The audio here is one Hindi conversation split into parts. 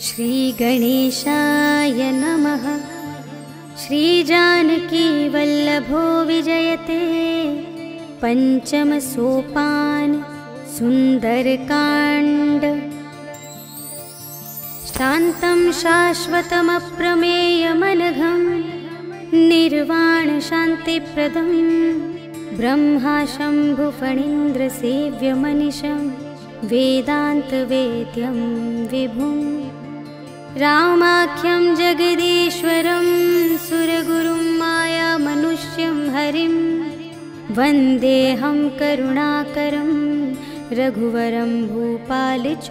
श्री गणेशाय नमः। श्री जानकी वल्लभो विजयते पंचम सोपान सुंदरकांड। शान्तं शाश्वतमप्रमेयमनघं निर्वाण शान्तिप्रदं ब्रह्मा शम्भुफणीन्द्रसेव्यमनिशं वेदान्तवेद्यं विभुं रामाख्यं जगदीश्वरं सुरगुरुं मायामनुष्यं हरिं वन्देऽहं करुणाकरं रघुवरं भूपालचूडामणिं।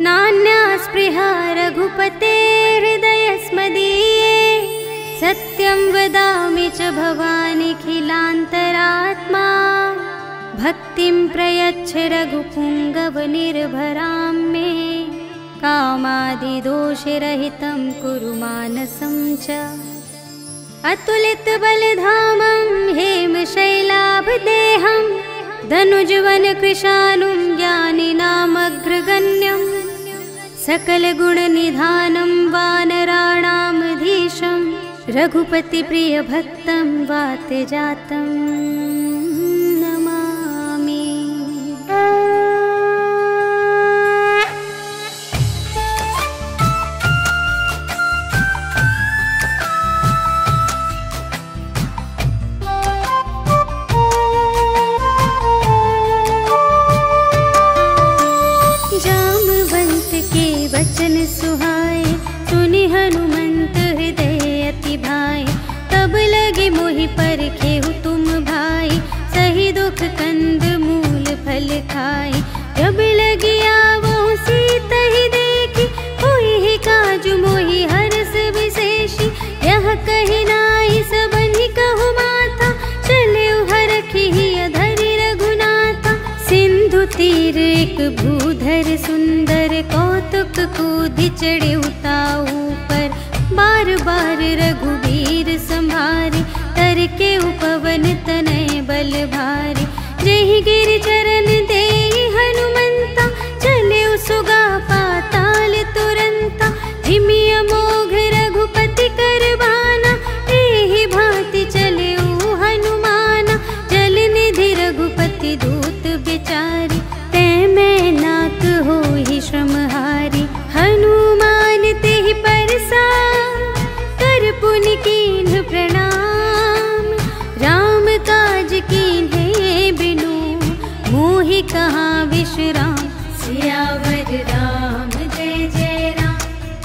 नान्या स्पृहा रघुपते हृदयस्मदीये सत्यं वदामि च भवानिखिलान्तरात्मा। भक्तिं प्रयच्छ रघुपुङ्गवनिर्भरां मे कामादिदोषरहितं कुरु मानसं च। अतुलितबलधामं हेमशैलाभदेहं धनुजवनकृशानुं ज्ञानिनामग्रगण्यं सकलगुणनिधानं वानराणामधीशं रघुपतिप्रियभक्तं वातजातं नमामि। वचन सुहाए सुनि हनुमंत हृदय अति भाए। तब लगे मोहि परखेहु तुम भाई सही दुख कंद मूल फल खाए। जब लगी आवो सीता ही देखी होई ही काजु मोहि हरस विशेषी। यह कही नाई सबनि कहु माथा चले हरखी धरि रघुनाथा। सिंधु तीर एक भूधर सुंदर कौतुक कूदि चढ़े उताऊ पर। बार बार रघुबीर संभारे तर के उपवन तनय बल भारी। जहि गिर चरण देहि हनुमंता चले सुगा पाताल तुरंता। जिमि अमोघ रघुपति करबाना एहि भांति चले हनुमाना। जल निधि रघुपति दूत बिचारी तै मैं नाक होहि श्रमहारी। हनुमान तेहि परसा कर पुनि कीन्ह प्रणाम। राम काज कीन्हे बिनु मोहि कहाँ विश्राम। सियावर राम जय जय राम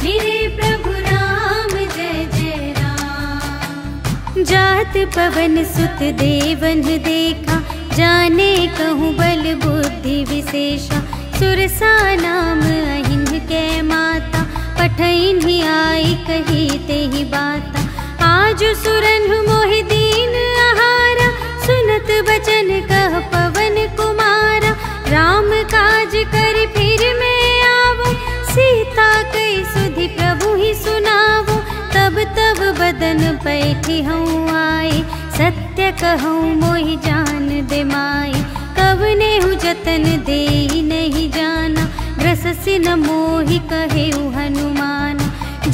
मेरे प्रभु राम जय जय राम। जात पवन सुत देवन देखा जाने कहूँ बल बुद्धि विशेषा। सुरसा नाम अहिंद के माता पठैन्हि आई कही तेहि बाता। आज सुरन मोहि दीन आहारा सुनत बचन कह पवन कुमारा। राम काज कर फिर मैं आवो सीता कई सुधि प्रभु ही सुनावो। तब तब बदन पैठी हूँ आए सत्य कहूँ मोहि जान दे माई। कवने हूँ जतन देहि नहीं जाना ग्रससि न मोहि कहेउ हनुमान।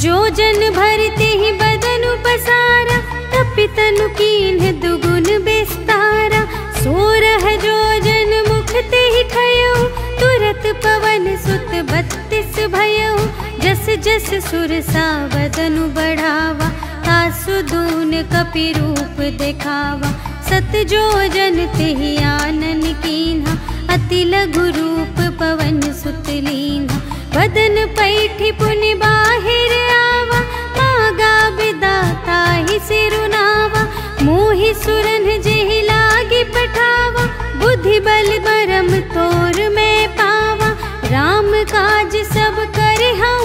जो जन भरते ही बदन पसारा तपितनु कीन्ह दुगुन बिस्तारा। सोरह जो जन मुख ते ही खयउ तुरत पवन सुत 32 भयउ। जस जस सुरसा बदनु बढ़ावा तासु दून कपि रूप दिखावा। सत जो जन तेहि आनन कीन्हा अति लघु रूप पवन सुत लीन्हा। बदन पैठी पुनि बाहिर आवा मागा बिदाता ही सिरुनावा। मोहि सुरन जेहि लागी पठावा बुद्धि बल बरम तोर मैं पावा। राम काज सब करहु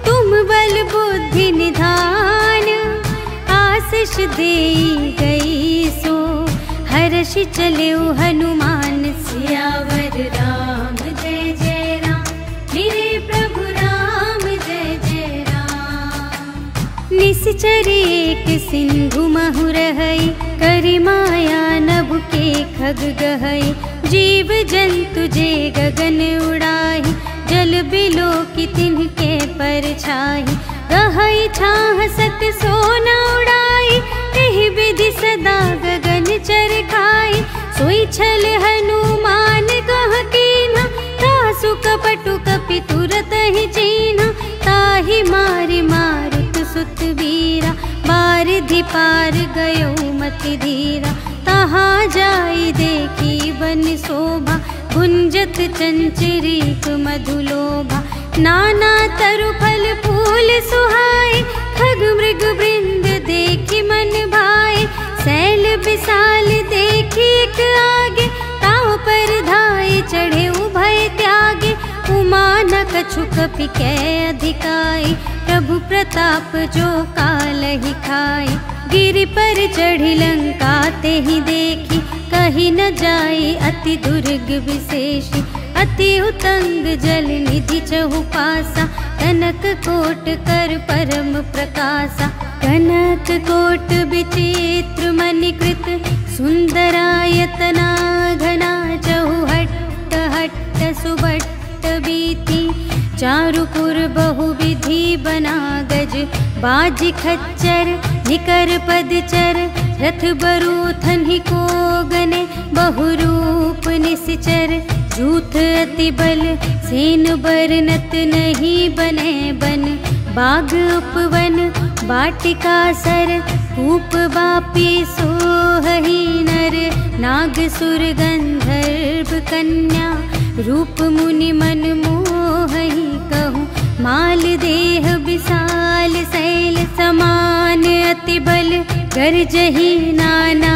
तुम बल बुद्धि निधान। आशीष देई गई सो हर्षि चलेउ हनुमान। सियावर राम जय जय राम मेरे प्रभु राम जय जय राम। निश्चर एक सिंधु महु रहई करि माया नभ के खग गहई। जीव जंतु जे गगन उड़ाई जल की तिनके परछाई। गहई छाह सत सोना उड़ाई, एहि विधि सदा गगन चरखाई। सोई छल हनुमान कह कीन्हा, तासु कपटु कपि तुरत ही चीन्हा। ताहि मारि मारुत सुत वीरा, बारिधि पार गयो मति धीरा। तहाँ जाई देखी वन शोभा, गुंजत चंचरीक मधुलोभा। नाना तरु फल फूल सुहाए, खग मृग वृंद देखी मन भाए। सैल विशाल देखी एक आगे, ताव पर धाये चढ़े उभय त्यागे। उमा न कछु कपि कै अधिकाई, प्रभु प्रताप जो कालहि खाए। गिरि पर चढ़ी लंका तेहि देखी, कही न जाई अति दुर्ग विशेषी। अति उतंग जल निधि चहु पासा, कनक कोट कर परम प्रकाशा। कनक कोट विचित्र मणिकृत, सुंदरायतना घना। चहु हट्ट हट्ट सुबट्ट बीती, चारुपुर बहुविधि बना गज। बाजी खच्चर निकर पदचर, रथ बरूथन ही को गने। बहुरूप निश्चर जूथ अति बल, सेन बरनत नहीं बने बन। बाग उपवन बाटिका सर, कूप बापी सोहहि नर। नाग सुर गंधर्व कन्या, रूप मुनि मन मोहहि कहूँ। माल देह विशाल शैल समान, अति बल गरजहि नाना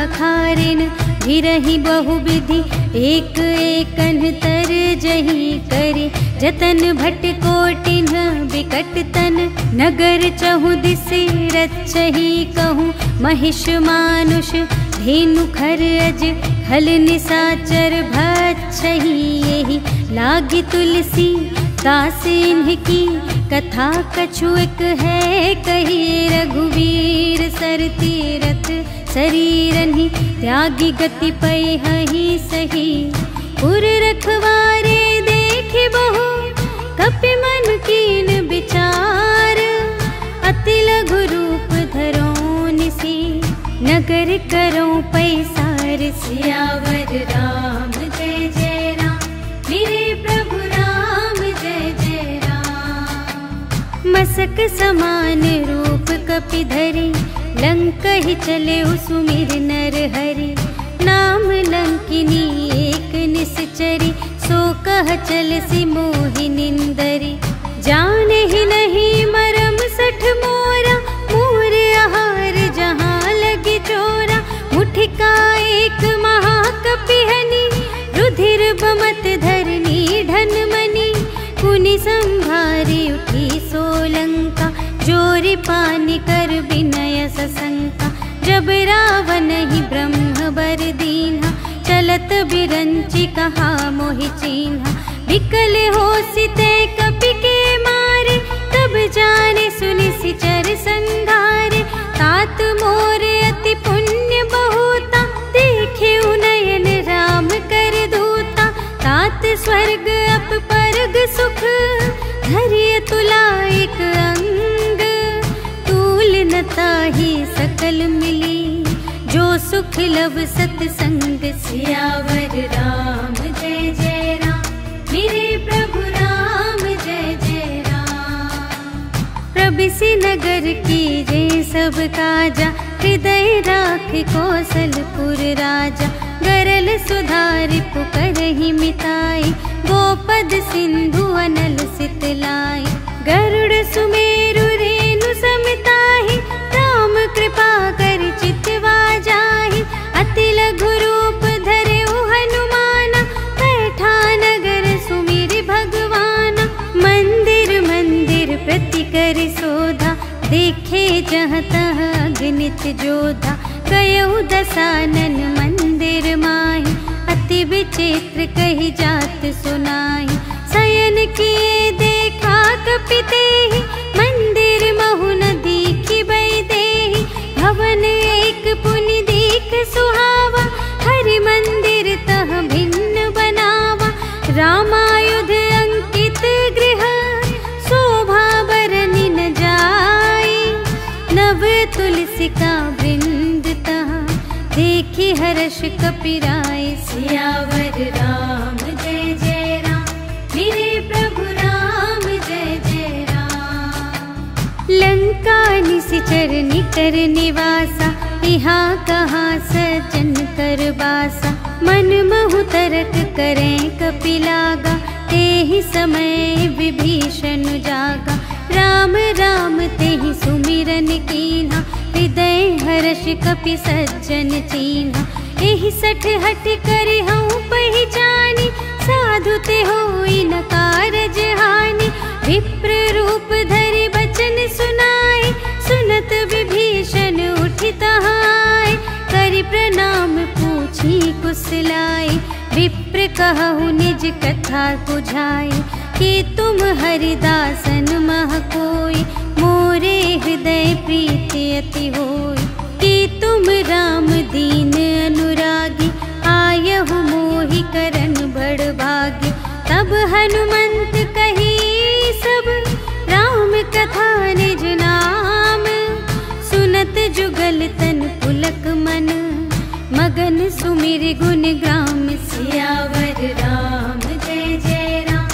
अखारिन। गिरहि बहुविधि एक एकन तरजहि करि। जतन भट कोटिन बिकट तन, नगर चहु दिस रचहि कहूँ। महिष मानुष धेनु खर अज, खल निसाचर भक्षहि एहि। लागी तुलसी दास इन्हकी, कथा कछु एक है कही। रघुवीर सर तीरथ शरीरहि, त्यागी गति पै हहि सही। पुर रखवारे देखि बहु, कपि मन कीन विचार। अति लघु रूप धरो निसी, नगर करो पैसार। सियावर राम जय जय राम, मेरे प्रभु राम जय जय राम। मसक समान रूप कपि धरि, लंक ही चले सुमिर नर हरि। नाम लंकिनी एक निश्चरी, सो कह चल सी मोहि निंदरी। जाने ही नहीं मरम सठ मोरा, मोर आहार जहाँ लगी चोरा। मुठिका एक महाकपिहनी, रुधिर बमत धरनी ढन मनी। कुनि संभारी उठी सोलंका, जोरी पानी कर विनय सशंका। जब रावण ही ब्रह्म बर दीन्हा, चलत बिरंची कहा मोहि चीन्हा। विकल होसि ते कपि के मारे, तब जाने सुनि सिचर संघारे। तात मोर अति पुण्य बहुता, देखे उनयन राम कर दूता। तात स्वर्ग अप परग सुख, धरिय तुला एक अंग। तूल न ताहि सकल मिली, जो सुख लव सतसंग। सियावर राम जय जय राम, मेरे प्रभु राम जय जय राम। प्रबिसि नगर की जय सब काजा, हृदय राख कौशलपुर राजा। गरल सुधारि पुकारहि मिताई, गोपद सिंधु अनल सितलाई। गरुड़ सुमेरु रेणु समताहि, राम कृपा कर चितवा जाहि। अति लघु रूप धरेउ हनुमाना, बैठा नगर सुमिरि भगवाना। मंदिर मंदिर प्रति कर शोधा, देखे जहाँ तहाँ अगणित जोधा। गयउ दसानन मंदिर माहि, अति विचित्र कही जात सुनाहि। शयन किए देखा कपि तेहि, मंदिर महु न दीखि बै देहि। भवन एक पुनि दीख सुहावा, हरि मंदिर तह भिन्न बनावा। रामायुध अंकित गृह कपिराय। सियावर राम जय जय राम, मेरे प्रभु राम जय जय राम। लंका निशिचर निकर निवासा, यहाँ कहाँ सज्जन कर बासा। मन महु तरक करें कपिलागा, तेहि समय विभीषण जागा। राम राम तेहि सुमिरन कीन्हा, हृदय हर्ष कपि सज्जन चीन्हा। एहि सठ हठ करि हऊँ पहिचानी, साधु ते होई न कारज हानि। विप्र रूप धरि बचन सुनाए, सुनत विभीषण उठि तहाय। करि प्रणाम पूछी कुशलाय, विप्र कहु निज कथा बुझाए। कि तुम हरिदासन मह कोई, मोरे हृदय प्रीति अति होई। कि तुम राम दीन अनुरागी, आयहु मोहि करन बड़ भागी। तब हनुमंत कही सब, राम कथा निज नाम। सुनत जुगल तन पुलक मन, मगन सुमिर गुण ग्राम। सियावर राम जय जय राम,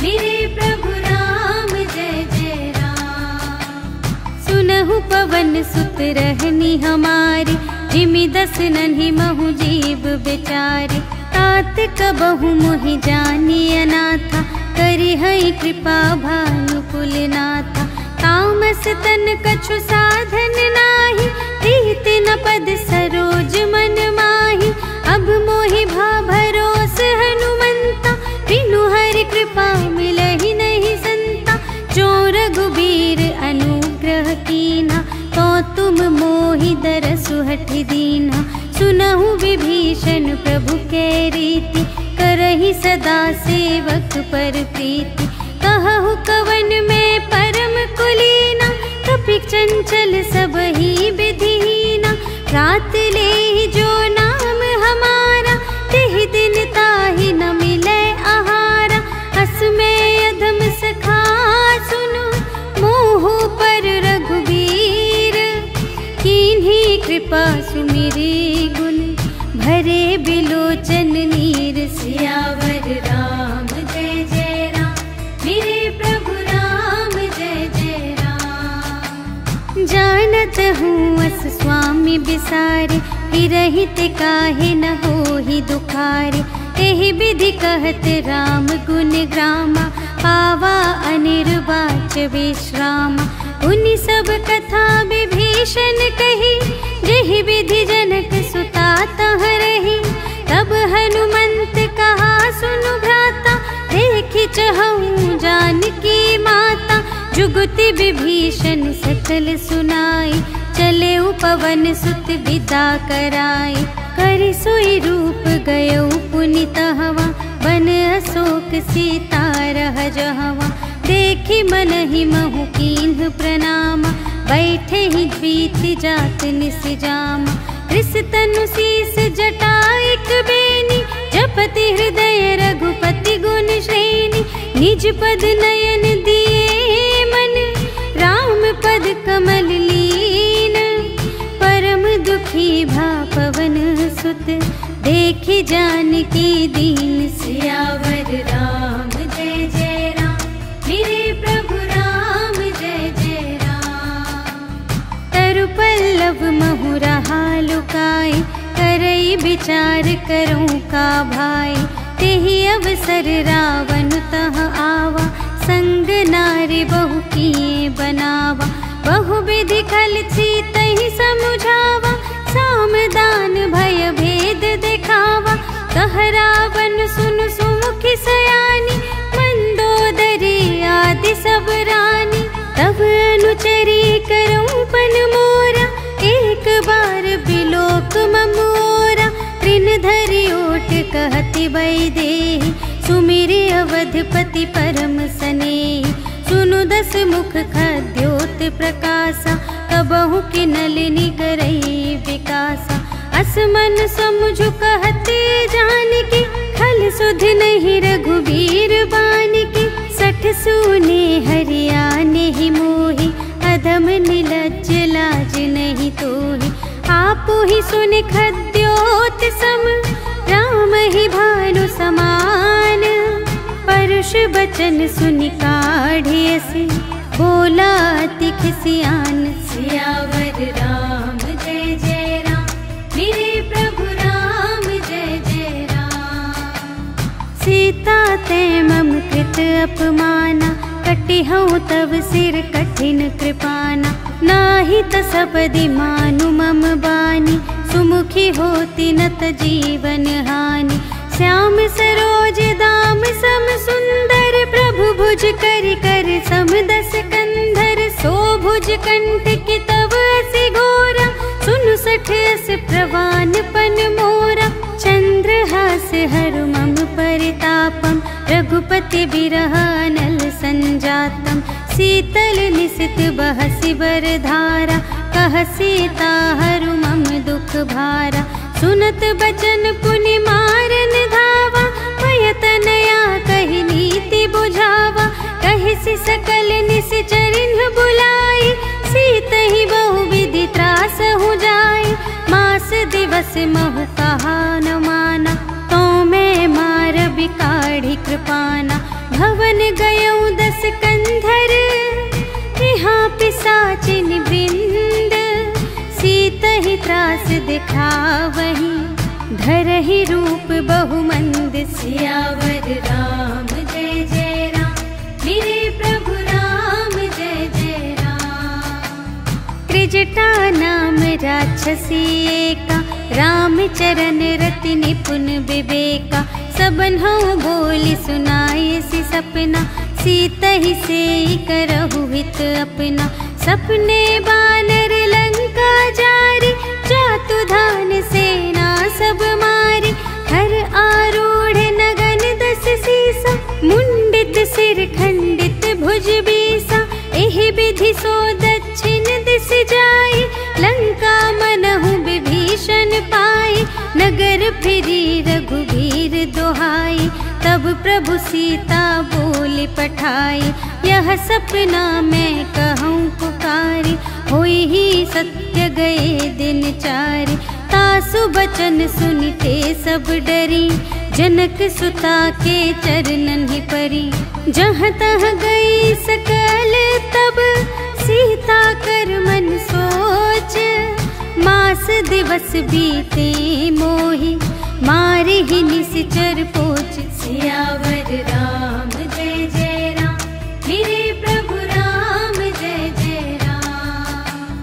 मेरे प्रभु राम जय जय राम। सुनहु पवन सुत रहनी हमारी, जिमि दस नन्हि महु जीव बेचारे। तात कबहु मोहि जानी अनाथा, करि हई कृपा भानुकुल नाथा। तामस तन कछु साधन नाही, प्रीति न पद सरोज मन माही। अब मोहि भा भरोस हनुमंता, बिनु हरि कृपा मिलहि नहीं संता। जो रघुबीर अनुग्रह कीन्हा, तो तुम मोहि दरसु हठि दीन्हा। सुनहु विभीषण प्रभु के रीति, करहि सदा सेवक पर प्रीति। कहु कवन में परम कुलीना, कपि चंचल सबहि विधिहीना। रात ले जो नाम हमारा, तिहि दिन ताहि न मिले आहारा। अस में अधम सखा सुनो, मोह पर रघुबीर। कीन्ही कृपा सुमिरी गुण, भरे बिलोचन नीर। सियावर राम जय जय राम, मेरे प्रभु राम जय जय राम। जानत हूँ अस स्वामी बिसारे, हिरहित काहे न होहि दुखारे। एहि विधि कहत राम गुण ग्रामा, पावा अनिर्वाच विश्रामा। उनि सब कथा विभीषण कही, जेहि विधि जनक सुता तह रही। तब हनुमंत कहा सुनु भ्राता, देखि चहऊँ जानकी माता। जुगति विभीषण सकल सुनाई, चले पवन सुत विदा कराई। करि सोई रूप गयौ पुनि तहवा, बन अशोक सीता रह जहवा। देखि मनहि महु कीन्ह प्रणामा, बैठे ही द्वीति जात निस जामा। कृषतनु शीस जटाइक बेनी, जपति हृदय रघुपति गुण श्रेणी। निज पद नयन दिए मन, राम पद कमल लीन। परम दुखी भा पवन सुत, देखि जानकी दीन। सियावर राम जय जय राम, मेरे प्रभु राम जय जय राम। तरु पल्लव महु रहा लुकाई, करई विचार करूँ का भाई। तेहि अवसर रावण तह आवा, संग नारी बहु किए बनावा। बहु विधि खल तहि समुझावा, सामदान भय भेद दिखावा। कह रावण सुन सुमुखि सयानी, मंदोदरी आदि सब रानी। तब अनुचरी करऊँ पन मोरा, एक बार बिलोक ममोरा। तृण धरि ओट कहति वैदेही, सुमिरि अवधपति परम स्नेही। सुनु दस मुख खद्योत प्रकाशा, कबहु कि नलिनी करई विकासा। असमन समझु कहते जानकी, खल सुध नहीं रघुबीर बानकी। सठ सूने हरियाने ही मोहि, अधम निलज्ज लाज नहीं तोहि। आपु ही सुन खद्योत सम, राम ही भानु समान। परुष बचन सुनि काढ़ियसि, बोला अति खिसियान। सियावर राम जय जय राम, मेरे प्रभु राम जय जय राम। सीता ते मम कृत अपमाना, कटिहउँ तव सिर कठिन कृपाना। नाही त सबदि मानु मम बानी, सुमुखी होती न त जीवन हानि। श्याम सरोज दाम सम सुंदर, प्रभु भुज करि कर सम दस कंधर। सो भुज कंठ की तव असि घोरा, सुनु सठ अस प्रवान पन मोरा। चंद्रहास हरु मम परितापम, रघुपति बिरह अनल संजातम। शीतल निसित बहसि बरधारा, कह सीता हरु मम दुख भारा। सुनत बचन पुनि मारन धावा, भय तनया कहि नीति बुझावा। कहिसि सकल निश्चरिन्ह बुलाई, सीतहि बहु विधि त्रासहु जाई। मास दिवस महु कहा न माना, तो मैं मार बिकाढ़ी कृपाना। भवन गयउँ दस कंधर, यहाँ पिसाचिन वृंद। सीतहि त्रास दिखावही, धरहि रूप बहुमंद। सियावर राम जय जय राम, मेरे प्रभु राम जय जय राम। त्रिजटा नाम राक्षसी एका, राम चरण रति निपुण विवेका। सबन्हु बोली सुनायसि सपना, सीतहि सेई करहु हित अपना। सपने बानर लंका जारी, जातु धान सेना सब मारी। हर आरूढ़ नगन दस सीसा, मुंडित सिर खंडित भुज बीसा। एहि विधि सो दक्षिण दिस जाई, लंका मनहु विभीषण पाई। नगर फिरी रघुबीर दोहाई, तब प्रभु सीता बोली पठाई। यह सपना मैं कहूँ पुकारी, होई ही सत्य गए दिन चारि। तासु बचन सुनिते सब डरी, जनक सुता के चरणन ही परी। जहाँ तहाँ गई सकल तब, सीता कर मन सोच। मास दिवस बीते मोहि, मारे ही निश्चर पोच। सियावर राम जय जय राम, मेरे प्रभु राम जय जय राम।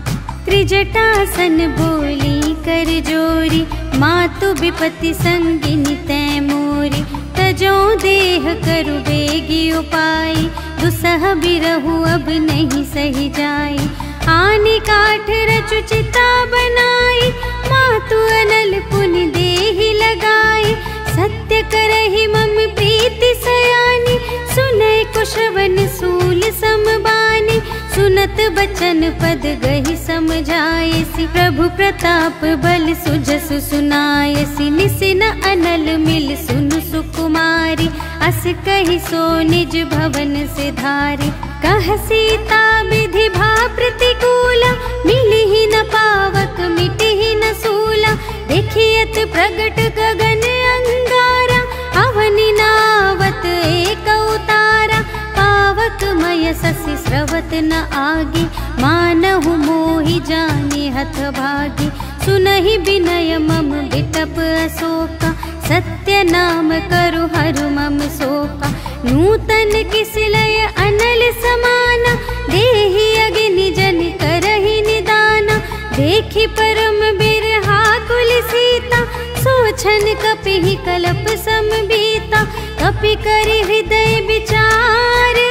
त्रिजटासन बोली कर जोरी, मातु विपति संगिनी तै मोरी। तजो देह करु बेगी उपाय, दुसह बिरहु अब नहीं सही जाई। आनी काठ रचु चिता बनाई, मातु अनल पुनि देहि लगाई। सत्य करहि मम प्रीति सयानी, सुनय कुशवन सूल समबानी। सुनत बचन पद गहि समझायसि, प्रभु प्रताप बल सुजसु सुनायसि। निसिन अनल मिल सुनु सुकुमारी, अस कहि सो निज भवन से धारी। कह सीता विधि भा प्रतिकूला, मिलिहि न पावक मिटिहि न सूला। देखियत प्रगट गगन अंगारा, अवनि नावत एक उतारा। पावक मय ससि स्रवत न आगे, मानहु मोहि जानि हथ भागी। सुनहि बिनय मम बिटप अशोका, सत्य नाम करु हरु मम शोका। नूतन किसलय अनल समाना, देहि अग्नि जन करहि निदाना। देखि परम बिरहा कुल सीता, सोचन कपिहि कलप समबीता। कपि करि हृदय विचार,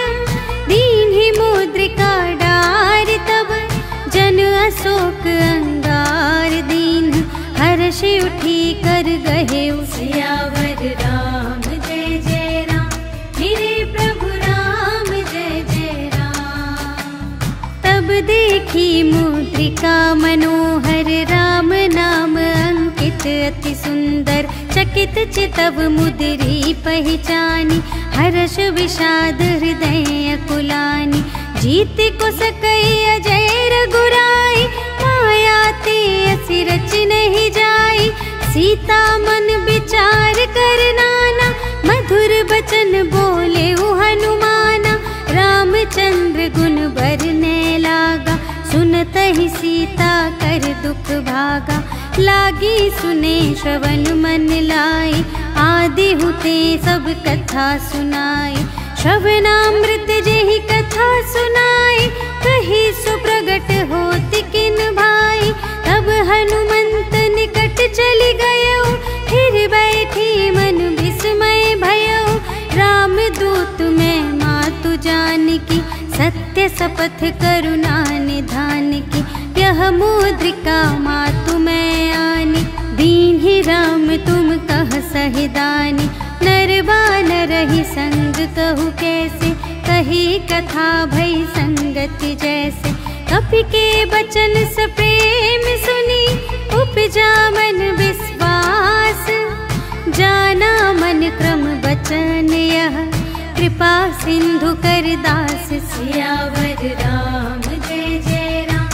दीन्हि मुद्रिका डार। तब जन अशोक अंगार दीन, हर्षि उठी कर गहे। सियावर राम जय जय राम, मेरे प्रभु राम जय जय राम। तब देखी मुद्रिका मनोहर, राम नाम अंकित अति सुंदर। चकित चितव मुद्री पहचानी, हर्ष विषाद हृदय अकुलानी। जीत को सकई अजय रघुराई, माया ते असि रच नहीं जाई। सीता मन विचार कर नाना, मधुर बचन बोले हनुमाना। रामचंद्र गुण बरने लागा, सुनत ही सीता कर दुख भागा। लागी सुने श्रवण मन लाई, आदि हुते सब कथा सुनाई। श्रवणामृत जेहि कथा सुनाई, कही सुप्रगट होति किन भाई। तब हनुमंत निकट चली गयो, फिर बैठी मन विस्मय भयो। राम दूत मैं मातु जानकी, सत्य शपथ करुणा निधान की। यह मुद्रिका मातु मैं आनी, दीन्हि राम तुम कह सहिदानी। नरवानर ही संग कहु कैसे, कही कथा भई संगति जैसे। कपि के बचन सप्रेम सुनी, उपजा मन विश्वास। जाना मन क्रम बचन यह, कृपा सिंधु कर दास। सियावर राम जय जय राम,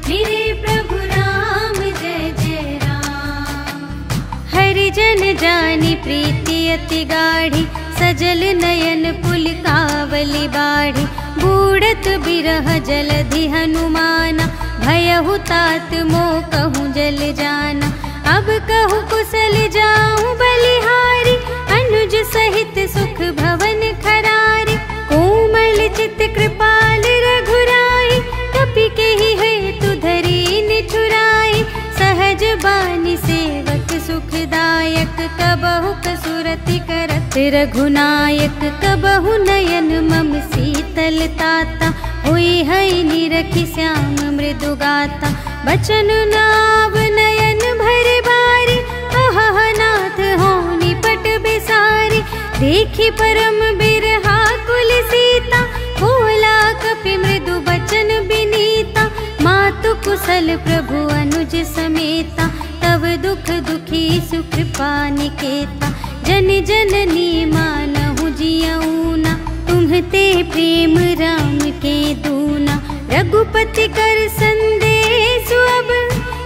मेरे प्रभु राम जय जय राम। हरिजन जानी प्रीति अति गाढ़ी, सजल नयन पुलकावली बाढ़ी। बूढ़त बिरह जलधि हनुमाना, भयहु तात मोह कहूँ जल जाना। अब कहूँ कुशल जाऊँ बलिहारी, अनुज सहित सुख भवन खरारी। कोमल चित कृपाल रघुराई, कपि केहि हेतु धरि निठुराई। सहज बानी सेवक सुखदायक, कबहु कसुरति करत रघुनायक। कबहु नयन मम शीतल ताता, हुई है निरखि श्याम मृदु गाता। बचन नाव नयन भर बारी, अहह नाथ हो निपट बिसारी। देखी परम बिरहा कुल सीता, बोला कपि मृदु बचन बिनीता। मातु कुशल प्रभु अनुज समेता, तब दुख दुखी सुकृपा निकेता। जन जननी मानहु जियऊना, तुम्हते प्रेम राम के दूना। रघुपति कर संदेश अब,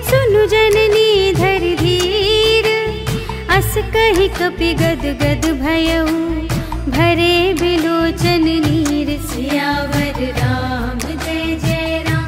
सुनु जननी धर धीर। अस कहि कपि गद गद भयऊ, भरे बिलोचन नीर। सियावर राम जय जय राम,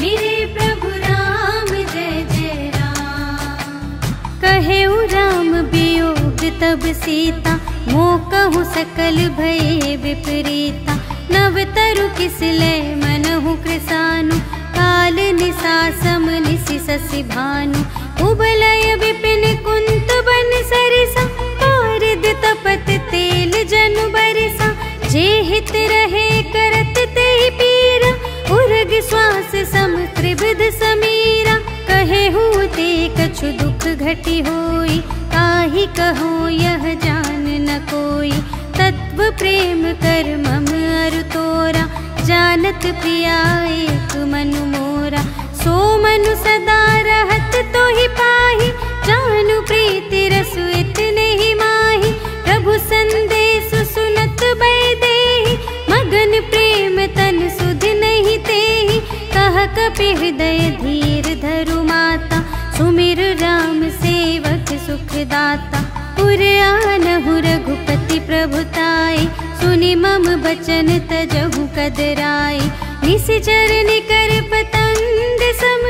मेरे प्रभु राम जय जय राम। कहेउ राम वियोग तब सीता, मोह कहूँ सकल भये विपरीता। नव तरु किसलय मनहु कृसानु, काल निसा सम निसि शशि भानु। उबलय विपिन कुंत बन सरिसा, पारिद तपत तेल जनु बरसा। जे हित रहे करत तेहि पीरा, उर्ग श्वास सम त्रिविध समीरा। कहेहु ते कछु दुख घटी होई, काहि कहो यह जान न कोई। तत्व प्रेम कर मम अरु तोरा, जानत प्रिया एक मनु मोरा। सो मनु सदा रहत तोहि पाहि, जानु प्रीति रसु इतने ही माहि। प्रभु संदेश सुनत बैदेहि, मगन प्रेम तन सुध नहीं तेहि। कह कपि हृदय धीर धरु माता, सुमिर राम सेवक सुखदाता। पुर आनहु रघुपति प्रभुताई, सुनि मम बचन तजहु कदराई। निशिचर निकर पतंग सम,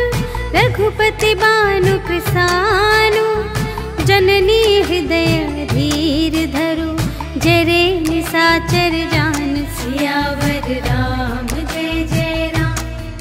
रघुपति बानु कृसानु। जननी हृदय धीर धरु, जरे निसाचर जान। सियावर राम जय जय राम,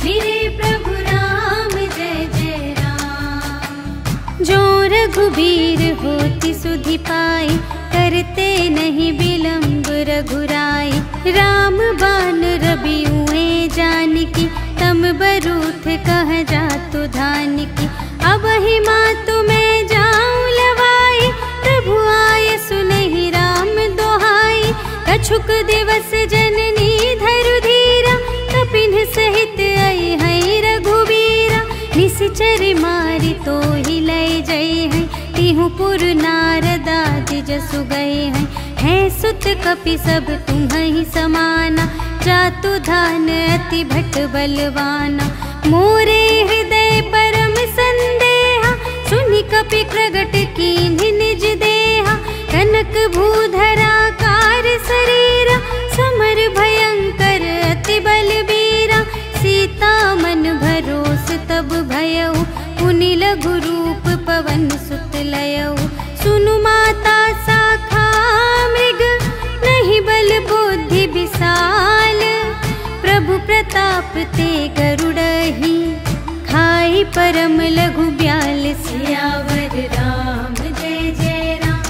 मेरे प्रभु राम जय जय राम। जो रघुबीर होति सुधि पाई, करते नहीं विलंब रघुराई। राम बान रबियुए जानकी, तम बरूथ कह जातु धानिकी। अब ही मातु मैं जाऊं लवाई, प्रभु आय सुनहि राम दोहाई। कछुक दिवस जननी धरु धीरा, कपिन सहित आई है रघुबीरा। निशिचर मारी तो ही लय जय है, तिहु पुर नारदादि जसु गए हैं। है सुत कपि सब तुम्हि समाना, जातु धान अति भट बलवाना। मोरे हृदय परम संदेहा, सुनि पुनि कपि प्रगट कीन्हि निज देहा, कनक भूधराकार शरीरा, समर भयंकर अति बलबीरा। सीता मन भरोस तब भयउ, पुनि लघु रूप पवन सुत लयउ। सुनु माता शाखा मृग, नहीं बल बुद्धि विशाल। प्रभु प्रताप ते गरुड़हि, खाई परम लघु ब्याल। सियावर राम जय जय राम,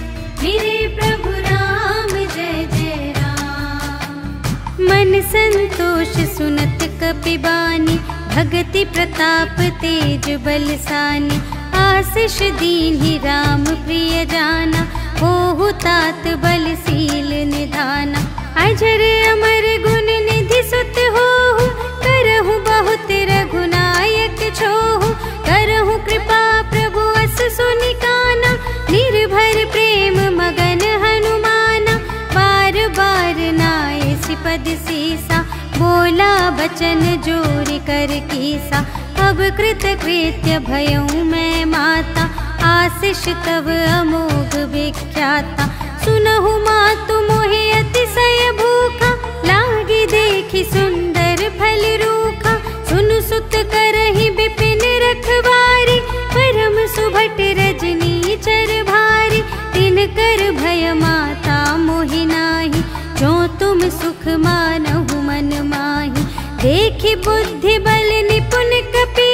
मेरे प्रभु राम जय जय राम। मन संतोष सुनत कपि बानी, भगति प्रताप तेज बलसानी। आशीष दीन्हि राम प्रिय जाना, होहु तात बलशील निधाना। अजर अमर गुण निधि सुत होहु, करहु बहुत रघुनायक छोहु। करहु कृपा प्रभु अस सुनि काना, निर्भर प्रेम मगन हनुमाना। बार बार नाए सिपद सीसा, बोला बचन जोरि कर कीसा। अब कृत कृत्य भयउ मैं माता, आशीष तव अमोघ विख्याता। सुनहु मातु मोहि अतिशय भूखा, लागी देखि सुंदर फल रूखा। सुनु सुत करहि बिपिन रखवारी, परम सुभट रजनी चर भारी। तिनकर भय माता मोहि नाही, जो तुम सुख मानहु मन माही। देखि बुद्धि बल निपुण कपि,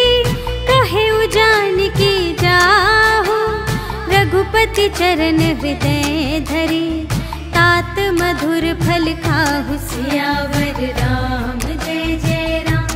कहेउ जानकी जाहु। रघुपति चरण हृदय धरि, तात मधुर फल खाहु। सियावर राम जय जय राम,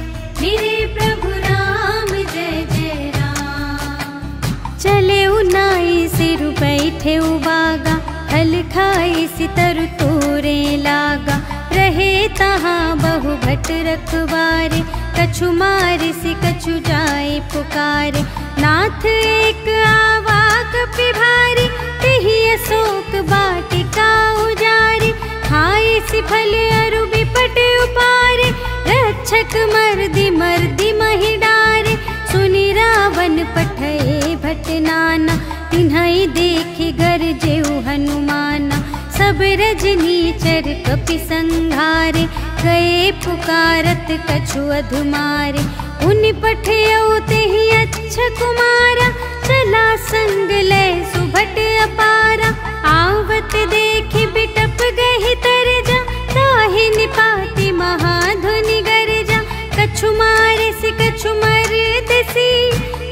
मेरे प्रभु राम जय जय राम। चले नाई सिर बैठे बागा, फल खाई सितरु तोरे लागा। रहे तहाँ बहु भट रखवारे, कछु मारे सि कछु जाए पुकारे। नाथ एक आवा कपि भारी, तेहि अशोक वाटिका उजारी। खाए सि फल अरु बिपट उपारे, रक्षक मर्दि मर्दि महि डारे। सुनि रावण पठए भट नाना, तिन्हइ देखि गरजेउ हनुमाना। सब रजनीचर कपि संघारे, गए पुकारत कछु अधुमारे। उनि पठयउ तेहि अच्छा कुमारा, चला संग लय सुभट अपारा। आवत देखि बिटप गहि तरजा, ताहि निपाति महाधुनि गरजा। कछु मारे सि कछु मरदसि,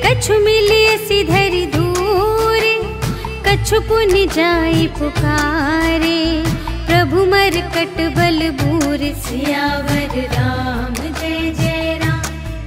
कछु मिलियसि धरि धूरे। कछु पुनि जाई पुकारे, प्रभु मरकट बल बूर। सियावर राम जय जय राम,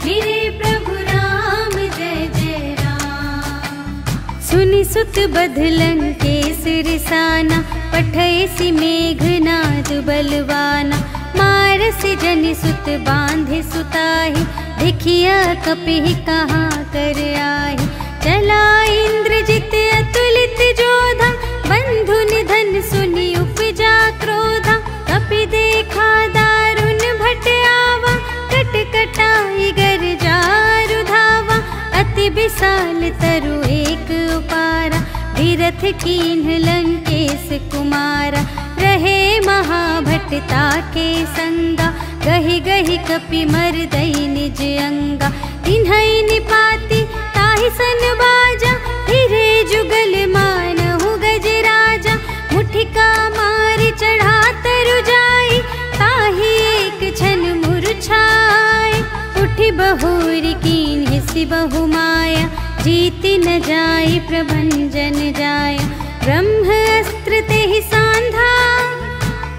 मेरे प्रभु राम जय जय राम। सुनि सुत बधलं केसर साना, पठय सि मेघनाद बलवाना। मारसि जनि सुत बांधे सुताहि, देखिया कपि कहाँ कर आहि। चला इंद्रजित अतुलित जोधा, बंधु निधन सुनि उपजा क्रोधा। कपि देखा दारुण भट आवा, कट कटाई गर जारु धावा। अति विशाल तरु एक उपारा, विरथ कीन्ह लंकेश कुमारा। रहे महाभटता के संगा, गहि गहि कपि मरदई निज अंगा। तिन्हइ निपाति ताहि सन बाजा, फिरे जुगल मानहु गजराजा। मुठिका मारि चढ़ा तरु जाई, ताहि एक क्षण मूर्छाए। उठि बहुरि कीन्हि सि बहु माया, जीति न जाई प्रभंजन जाया। ब्रह्म अस्त्र तेहि सांधा,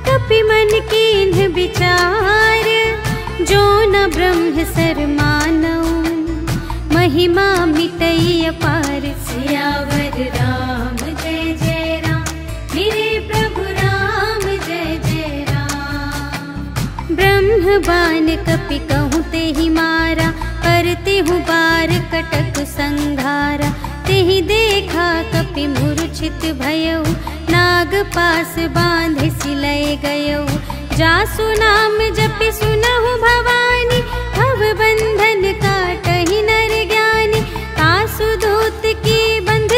कपि मन कीन्ह विचार। जो न ब्रह्म सर मानऊ, महिमा मिटई अपार। सियावर राम जय जय राम, मेरे प्रभु राम जय जय राम। ब्रह्म बान कपि कहूँ तेहि मारा, परतिहु बार कटक संघारा। तेहि देखा कपि मूर्छित भयउ, नाग पास बांधे सिलय गयउ। जासु नाम जपि सुनहु भवानी, भव बंधन काटहि नर ज्ञानी। तासु दूत की बंध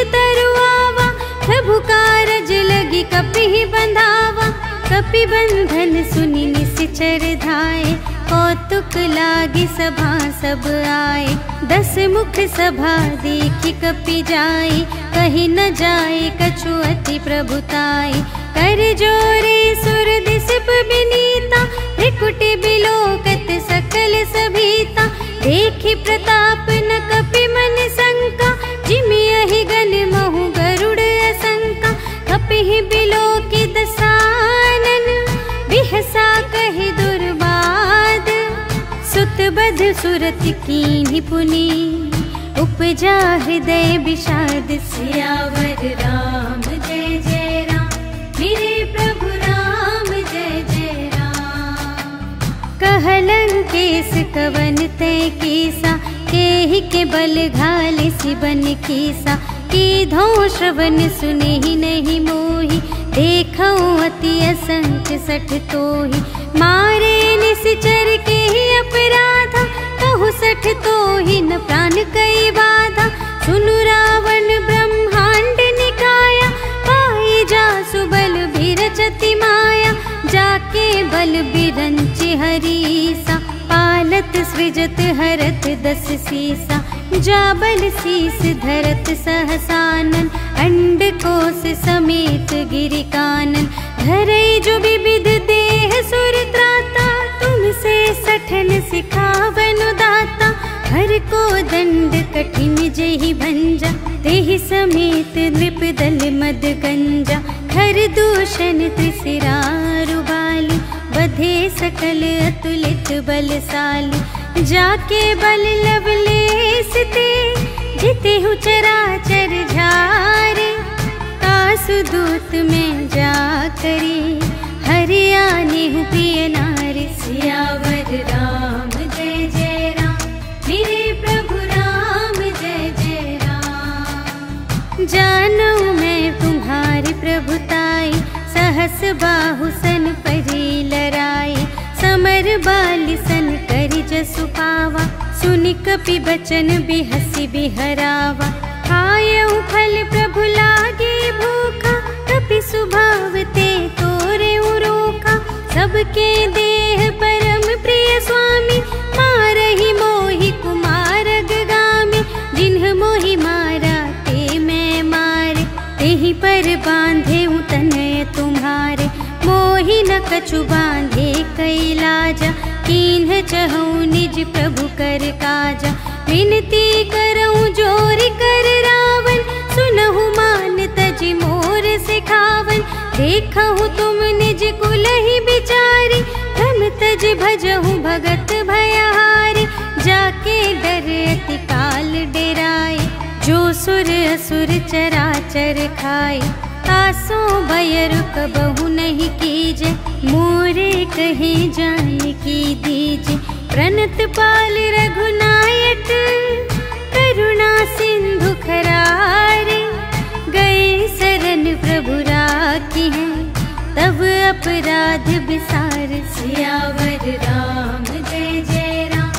निश्चर धाये, कौतुक लागी सभा सब आए। 10 मुख सभा देखी कपि जाई, कही न जाए कछु अति प्रभुताई। कर जोरे सुर दिसप बिनीता, त्रिकुटी बिलोकत सकल सभीता। देखी प्रताप न कपि मन शंका, जिमि अहि गण महु गरुड़ असंका। कपिहि बिलोकी दसानन, बिहसा कहि दुर्बाद। सुत बध सुरत कीन्हि पुनि, उपजा हृदय विषाद। सियावर राम जय जय राम, मेरे प्रभु राम जय जय राम। कहलन केस कवन तय कीसा, केहि के बल घाले सिबन कीसा। कीधो श्रवण सुने ही नहीं मोहि, देखऊं अति असंख्य सठ तोहि। मारे निश्चर के ही अपराधा, कहु सठ तोहि न प्राण कई बाधा। सुनु रावण ब्रह्मांड निकाया, पाई जासु बल बिरचति माया। जाके बल बिरंचि हरीसा, पालत सृजत हरत 10 सीसा। जाबल शीस धरत सहसानन, अंड कोश समेत गिरि कानन। धरई जो विविध देह सुर त्राता, तुमसे सठन सिखावन दाता। हर को दंड कठिन जेहि भंजा, तेहि समेत नृप दल मद गंजा। खर दूषण त्रिशिरारु बाली, बधे सकल अतुलित बलशाली। जाके बल लवलेस ते, जितेहु चराचर झारे। कासु दूत में जा करी, हरियाने प्रिय नारी। सियावर राम जय जय राम, मेरे प्रभु राम जय जय राम। जानू मैं तुम्हारी प्रभुताई, सहस बाहु सन परी लराई। समर बाली सन करि जसु पावा, सुनि कपि बचन बिहसि बिहरावा। खायऊ फल प्रभु लागे भूखा, कपि स्वभाव ते तोरे रोखा। सबके देह परम प्रिय स्वामी, मारहि मोहि कुमार गामी। जिन्ह मोहि मारा ते मैं मारे, तेहि पर बांधे तनय तुम्हारे। मोहि न कछु बांधे कैलाजा, कीन्ह चहूँ निज प्रभु कर काजा। विनती करऊँ जोरि कर रावण, सुनहु मान तजि मोर सिखावन। देखहु तुम निज कुलहि बिचारी, भ्रम तज भजहु भगत भयहारी। जाके डर अति काल डेराए, जो सुर असुर चराचर खाए। तासो भय रुक बहु नहीं कीजे, मोरे कहे जाए की दीजे। प्रणत पाल रघुनायक, करुणा सिंधु खरारे। गए शरण प्रभु राखी हैं, तब अपराध बिसार। सियावर राम जय जय राम,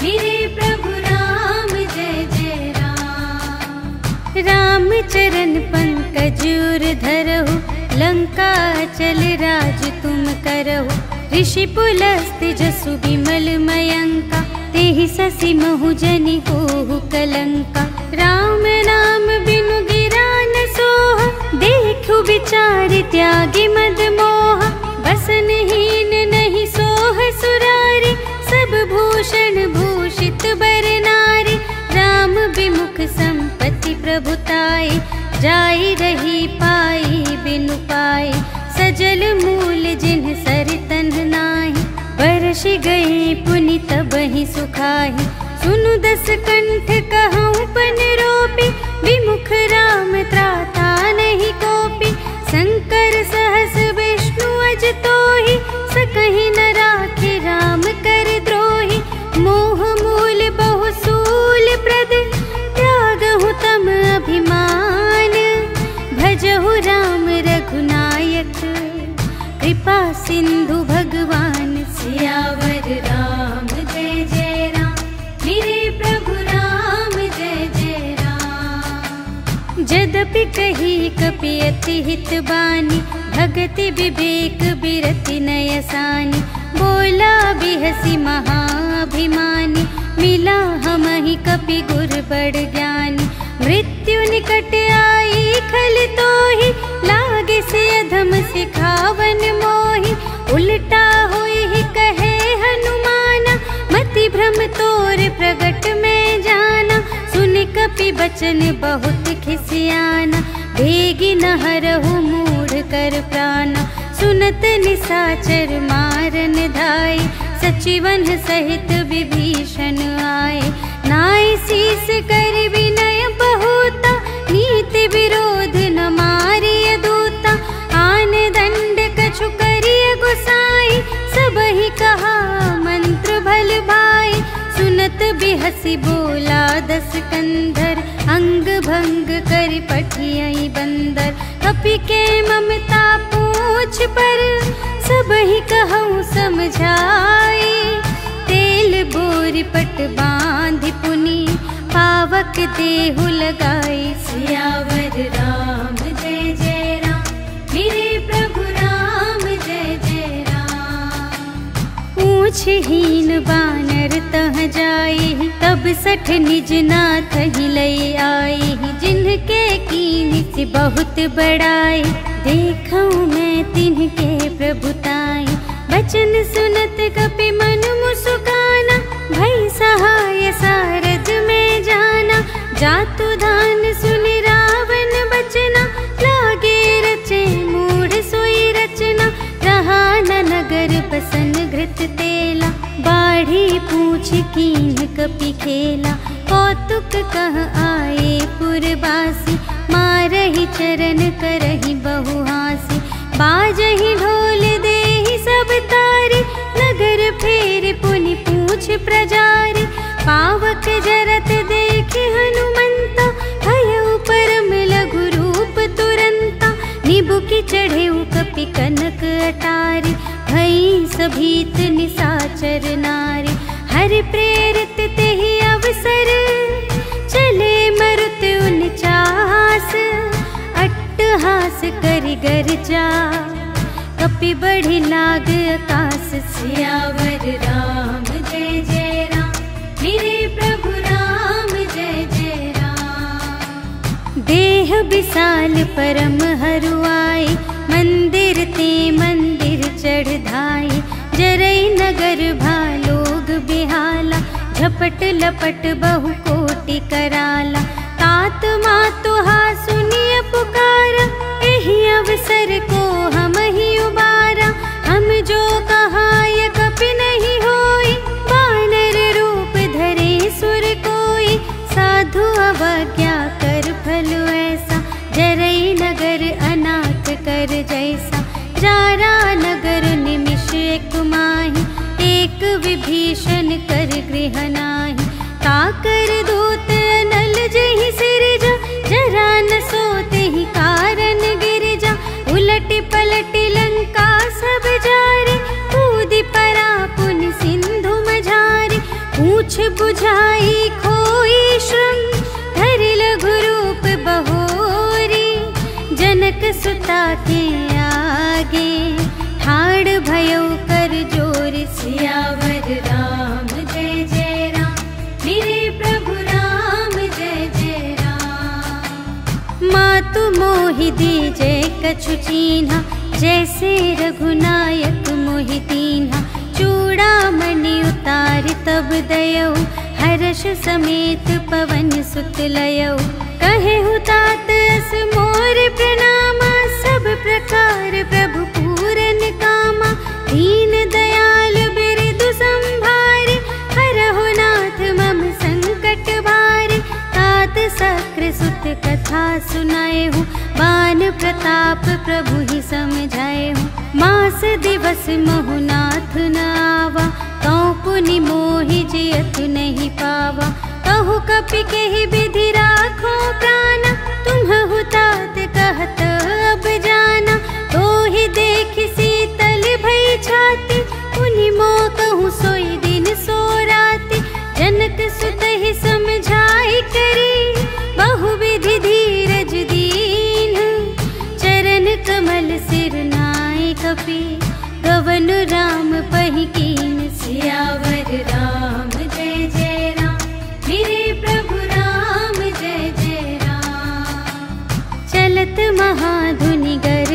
मेरे प्रभु राम जय जय राम। राम चरण पंकज उर धरहु, लंका चल राज तुम करहु। ऋषि पुलस्त जसु विमल मयंका, तेहि ससि महु जनि होहु कलंका। राम नाम बिनु गिरा न सोहा, देखु विचार त्यागी मद मोहा। बसनहीन नहीं सोह सुरारी, सब भूषण भूषित बर नारी। राम विमुख संपत्ति प्रभुताई, जाई रही पाई बिनु पाई। सजल मूल जिन्ह सरितन नाही, बरस गए पुनि तबहि सुखाहि। सुनु 10 कंठ कहऊँ पन रोपी, विमुख राम त्राता नहीं कोपी। शंकर सहस विष्णु अज तोहि, सकहि न राखे राम कर द्रोही। मोह मूल बहु सूल प्रद, त्यागहु तम अभिमान। भजहु राम रघुनायक, कृपा सिंधु भगवान। सियावर राम जय जय राम, मेरे प्रभु राम जय जय राम। जदपि कही कपि अति हित बानी, भगति विवेक बिरति नयसानी। बोला बिहसी महाभिमानी, मिला हमहि कपि गुर बड़ ज्ञानी। मृत्यु निकट आई खल तोहि, लागे से अधम सिखावन मोहि। उल्टा होई कहे हनुमाना, मति भ्रम तोर प्रगट में जाना। सुन कपि बचन बहुत खिसियाना, भेगी न हरहु मूढ़ कर प्राणा। सुनत निसाचर मारन धाय, सचिवन सहित विभीषण आए। नाय शीस कर विनय बहुता, नीति विरोध न मारिय दूता। आन दंड कछु करिय गुसाई, सबहि कहा मंत्र भल भाई। सुनत बिहसी बोला दस कंधर, अंग भंग कर पठियहि बंदर। कपि के ममता पूछ पर, सबहि कहूँ समझाई। तेल बोरि पट बांधि पुनि, पावक देहु लगाई। सियावर राम जय जय राम, मेरे प्रभु राम जय जय राम। पूछहीन बानर तह जाई, तब सठ निज नाथ ही लई आई। जिनके कीन्ही से बहुत बड़ाई, देखऊँ मैं तिनके प्रभुताई। बचन सुनत कपि मन मुस्काना, भई सहाय सारद में जाना। जातु धान सुन रावण बचना, लागे रचे मूढ़ सोई रचना। रहा न नगर बसन घृत तेला, बाढ़ी पूछ कीन्ह कपि खेला। कौतुक कह आए पुरबासी, मारहि चरण करहि बहुहासी। बाजहि ढोल देहि सब तारे, नगर फेर पुनि पूछ प्रजारे। पावक जरत देखे हनुमंता, भयउ परम लघु रूप तुरंता। निबुकि चढ़ेउ कपि कनक अटारे, भई सभीत निसाचर नारे। हरि प्रेरित तेहि अवसर, चले मरुत उनचास। अट्टहास करि गर्जा, कपि बढ़ि लाग आकाश। सियावर राम जय जय राम, मेरे प्रभु राम जय जय राम। देह विशाल परम हरुआई, मंदिर ते मंदिर चढ़ धाई। जरई नगर भालोग बिहाला, झपट लपट बहु कोटि कराला। तात मातु हा सुनिय पुकारा, एहि अवसर को हम ही उबारा। हम जो कहाय कपि नहीं होई, वानर रूप धरे सुर कोई। साधु अवज्ञा कर फल ऐसा, जरई नगर अनाथ कर जैसा। जारा नगर निमिष एक माही, एक विभीषण कर गृह नाही। काकर दूत नल जहि सिरजा, जरा न सोते ही कारण गिरजा। उलटि पलटि लंका सब जारे, कूदि परा पुनि सिंधु मझारे। पूछ बुझाई खोई श्रम, धरि लघु रूप बहोरी। जनक सुता के आगे, ठाड़ भयउ कर जोर। सियावर राम जय जय राम, मेरे प्रभु राम जय जय राम। मातु मोहि दीजे कछु चीन्हा, जैसे रघुनायक मोहि दीन्हा। चूड़ामणि उतारि तब दयऊ, हर्ष समेत पवन सुत लयऊ। कहेहु तात अस मोर प्रणामा, सब प्रकार प्रभु पूरन कामा। दीन दयाल बिरदु संभारे, हरहु नाथ मम संकट भारे। तात सक्र सुत कथा सुनाएहु, बान प्रताप प्रभु ही समझाएहु। मास दिवस महु नाथ न आवा, तौ पुनि मोहि जियतु नहीं पावा। कहु कपि केहि विधि राखो प्राणा, तुम्हु तात कहत अब जाना। तोहि देखि शीतल भई छाती, पुनि मोह कहूँ सोई दिन सो राति। जनक सुत ही समझाई करी, बहुविधि धीरज दीन। चरण कमल सिर नाय कपि, गवन राम पहि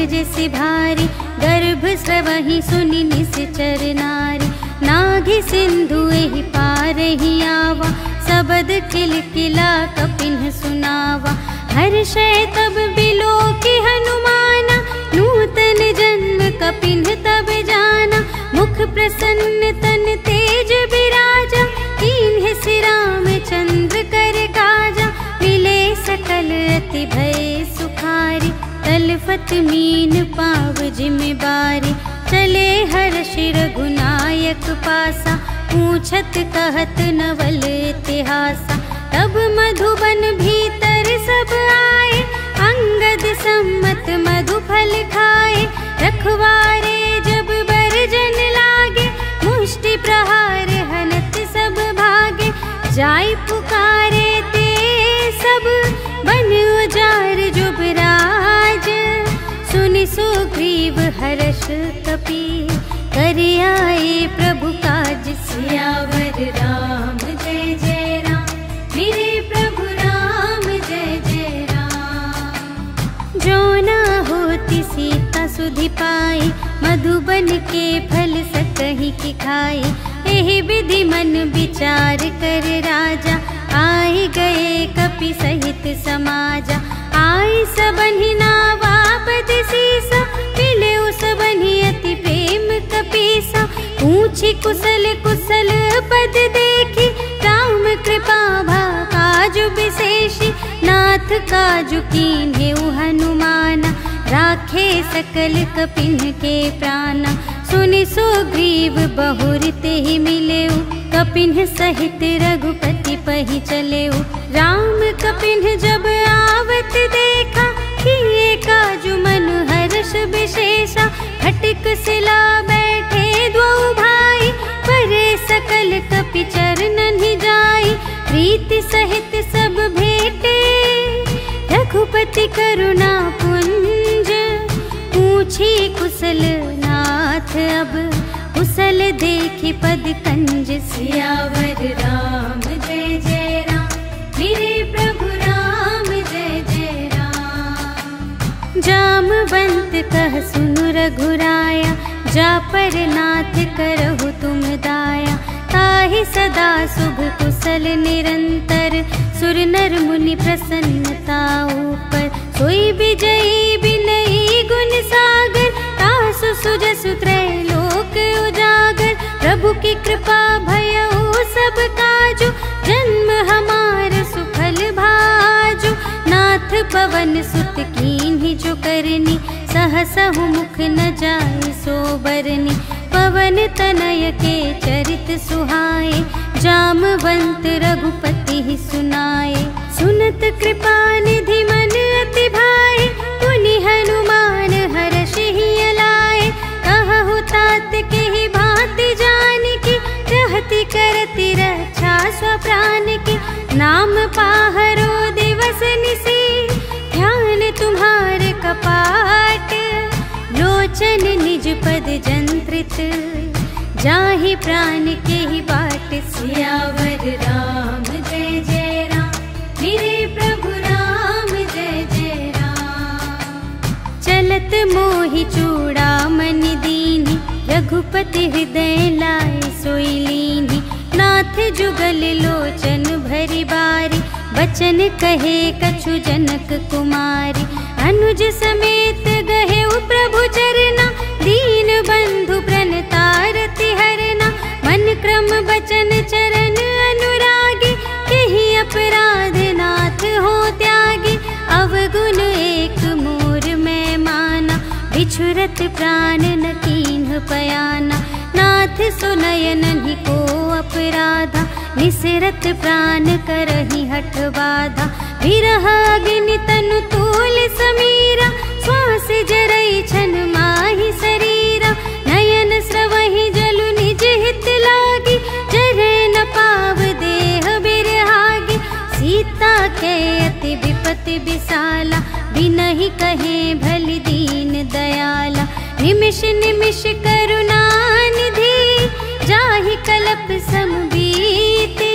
जैसी भारी, गर्भ स्रवहि सुनि निश्चर नारी। नाघि सिंधु एहि पार ही आवा, सबद किलकिला कपिन सुनावा। हर्षै तब बिलोकि हनुमाना, नूतन जन्म कपिन तब जाना। मुख प्रसन्न तन तेज बिराजा, कीन्हे श्री रामचंद्र कर काजा। मिले सकल अति भय सुखारी, तलफत मीन पाव जिम्मेवारी। चले हर्षि रघुनायक पासा, पूछत कहत नवल इतिहासा। तब मधुबन भीतर सब आए, अंगद सम्मत मधु फल खाए। रखवारे जब बरजन लागे, मुष्टि प्रहार हनत सब भागे। जाय पुकारे ते सब, बन उजार जुबराज। सुनि सुग्रीव हर्ष कपि, कर आए प्रभु काज। सियावर राम जय जय राम, मेरे प्रभु राम जय जय राम। जो न होती सीता सुधि पाई, मधुबन के फल सकहि की खाई। एहि विधि मन विचार कर राजा, आए गए कपि सहित समाजा। आई सबन्हि नावा पद सीसा, मिले सबन्हि अति प्रेम कपीसा। पूछी कुशल कुशल पद देखी, राम कृपा भा काजु विशेषी। नाथ काजु कीन्हेउ हनुमाना, राखे सकल कपिन के प्राणा। सुनि सुग्रीव बहुर तेहि मिलेउ, कपिन सहित रघुपति पहि चलेउ। राम कपिन जब आवत देखा, किए काजु मन हर्ष विशेषा। खटिक सिला बैठे द्वौ भाई, परे सकल कपि चरणन ही जाई। प्रीति सहित सब भेटे, रघुपति करुणा पुंज। पूछी कुशल नाथ अब, कुशल देखी पद कंज। सियावर राम जय जय राम, मेरे प्रभु राम जय जय राम। जामवंत कह सुनु रघुराया, जा पर नाथ करहु तुम दाया। ताहि सदा शुभ कुशल निरंतर, सुर नर मुनि प्रसन्नता ऊपर। सोई विजयी विनयी गुण सागर, तासु सुजसु त्रैलोक उजागर। प्रभु की कृपा भयउ सब काजु, जन्म हमार सुफल भाजु। नाथ पवन सुत कीन्हि जो करनी, सहसहु मुख न जाय सो बरनी। पवन तनय के चरित सुहाए, जामवंत रघुपति ही सुनाए। सुनत कृपा निधि मन अति भाए, पुनि हनुमान हर्षि ही अलाए। कहु तात के ही भांति जानकी, रहति करति रक्षा स्वप्रान की। नाम पाहरो दिवस निसी, ध्यान तुम्हारे कपाट। लोचन निज पद जंत्रित, जाहि प्राण के ही बाट। सियावर राम जय जय राम, मेरे प्रभु राम जय जय राम। चलत मोहि चूड़ामणि दीनि, रघुपति हृदय लाए सोई लीनि। नाथ जुगल लोचन भरी बारी, बचन कहे कछु जनक कुमारी। अनुज समेत गहेउ प्रभु चरना, दीन बंधु प्रणतारति हरना। मन क्रम बचन चरण अनुरागी, केहि अपराध नाथ हो त्यागी। अवगुण एक मोर मैं माना, बिछुरत प्राण न कीन्ह पयाना। नाथ सुनयनहि को अपराधा, निसरत प्राण करहि हठ बाधा। विरह अग्नि तनु तूल समीरा, श्वास जरई छन माहि शरीरा। नयन स्रवहि जलु निज हित लागी, जरै न पाव देह बिरहागी। सीता के अति विपति विसाला, बिनहि कहे भलि दीन दयाला। निमिष निमिष करुणा निधि, जाहि कलप सम बीति।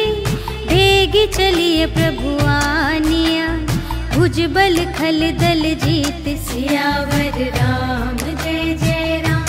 भेगी चलिए प्रभु आनिया, भुज भुजबल खल दल जीत। सियावर राम जय जय राम,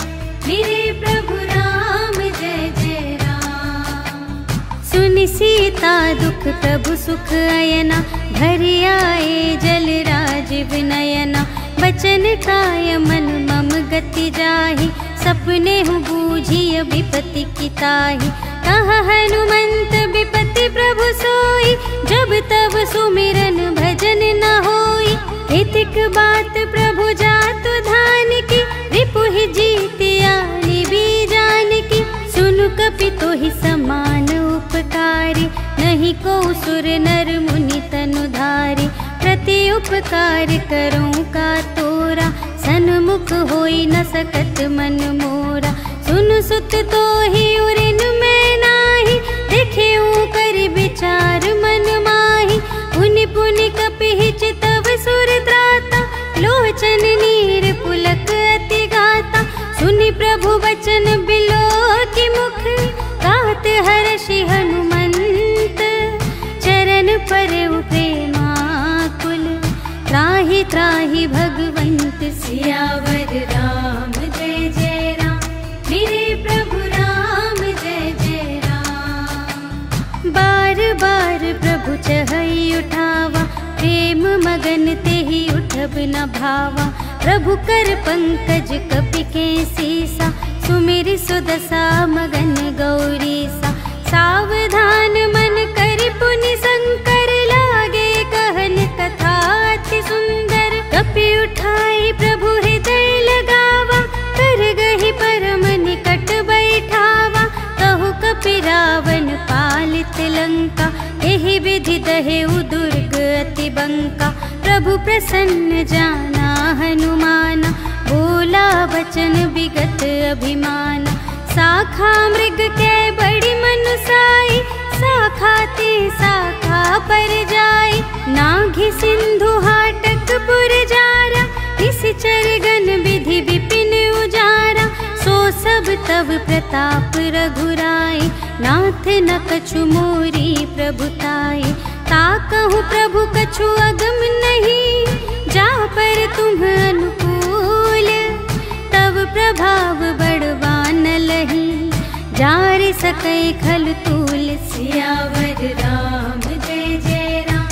मेरे प्रभु राम जय जय राम। सुनि सीता दुख प्रभु सुख अयना, भरि आए जल राजीव नयना। बचन काय मन मम गति जाहि, सपने हूँ बूझिय विपत्ति की ताहि। कहा हनुमंत विपत्ति प्रभु सोई, जब तब सुमिरन भजन न होई। हितिक बात प्रभु जातु धान की, रिपुहि जीतिया निबी जान की। सुनु कपि तोहि समान उपकारी, नहीं को सुर नर मुनि तनु धारी। प्रति उपकार करूं का तोरा, सन्मुख होई न सकत मन मोरा। सुनु सुत तोहि उरिन मैं नाही, देखेऊं कर विचार मन माही। पुनि पुनि कपि चितव सुर त्राता, लोचन नीर पुलक अति गाता। सुनि प्रभु वचन बिलोकि मुख, गात हर्षि हनुमंत। चरण परउ प्रेमाकुल, त्राहि त्राहि भगवंत। सियावर राम जय जय राम, मेरे प्रभु राम जय जय राम। बार बार प्रभु चहई उठावा, प्रेम मगन तेहि उठब न भावा। प्रभु कर पंकज कपि के सीसा, सुमिरि सुदशा मगन गौरीसा। सावधान मन कर पुनि शंकर, लागे कहन कथा अति सुंदर। कपि उठाई प्रभु हृदय लगावा, कर गहि परम निकट बैठावा। कहु कपि रावण पालित लंका, एहि विधि दहेउ दुर्ग अति बंका। प्रभु प्रसन्न जाना हनुमाना, बोला वचन विगत अभिमाना। शाखा मृग के बड़ी मनुसाई, शाखा ते शाखा पर जाई। नाघि सिंधु हाटक पुर जारा, निश्चर गण विधि विपिन उजारा। सो सब तब प्रताप रघुराई, नाथ न कछु मोरी प्रभुताई। ताकहु प्रभु कछु अगम नहीं, जा पर तुम अनुकूल। तब प्रभाव बड़वान लही, जारि सकै खल तूल। सियावर राम जय जय राम,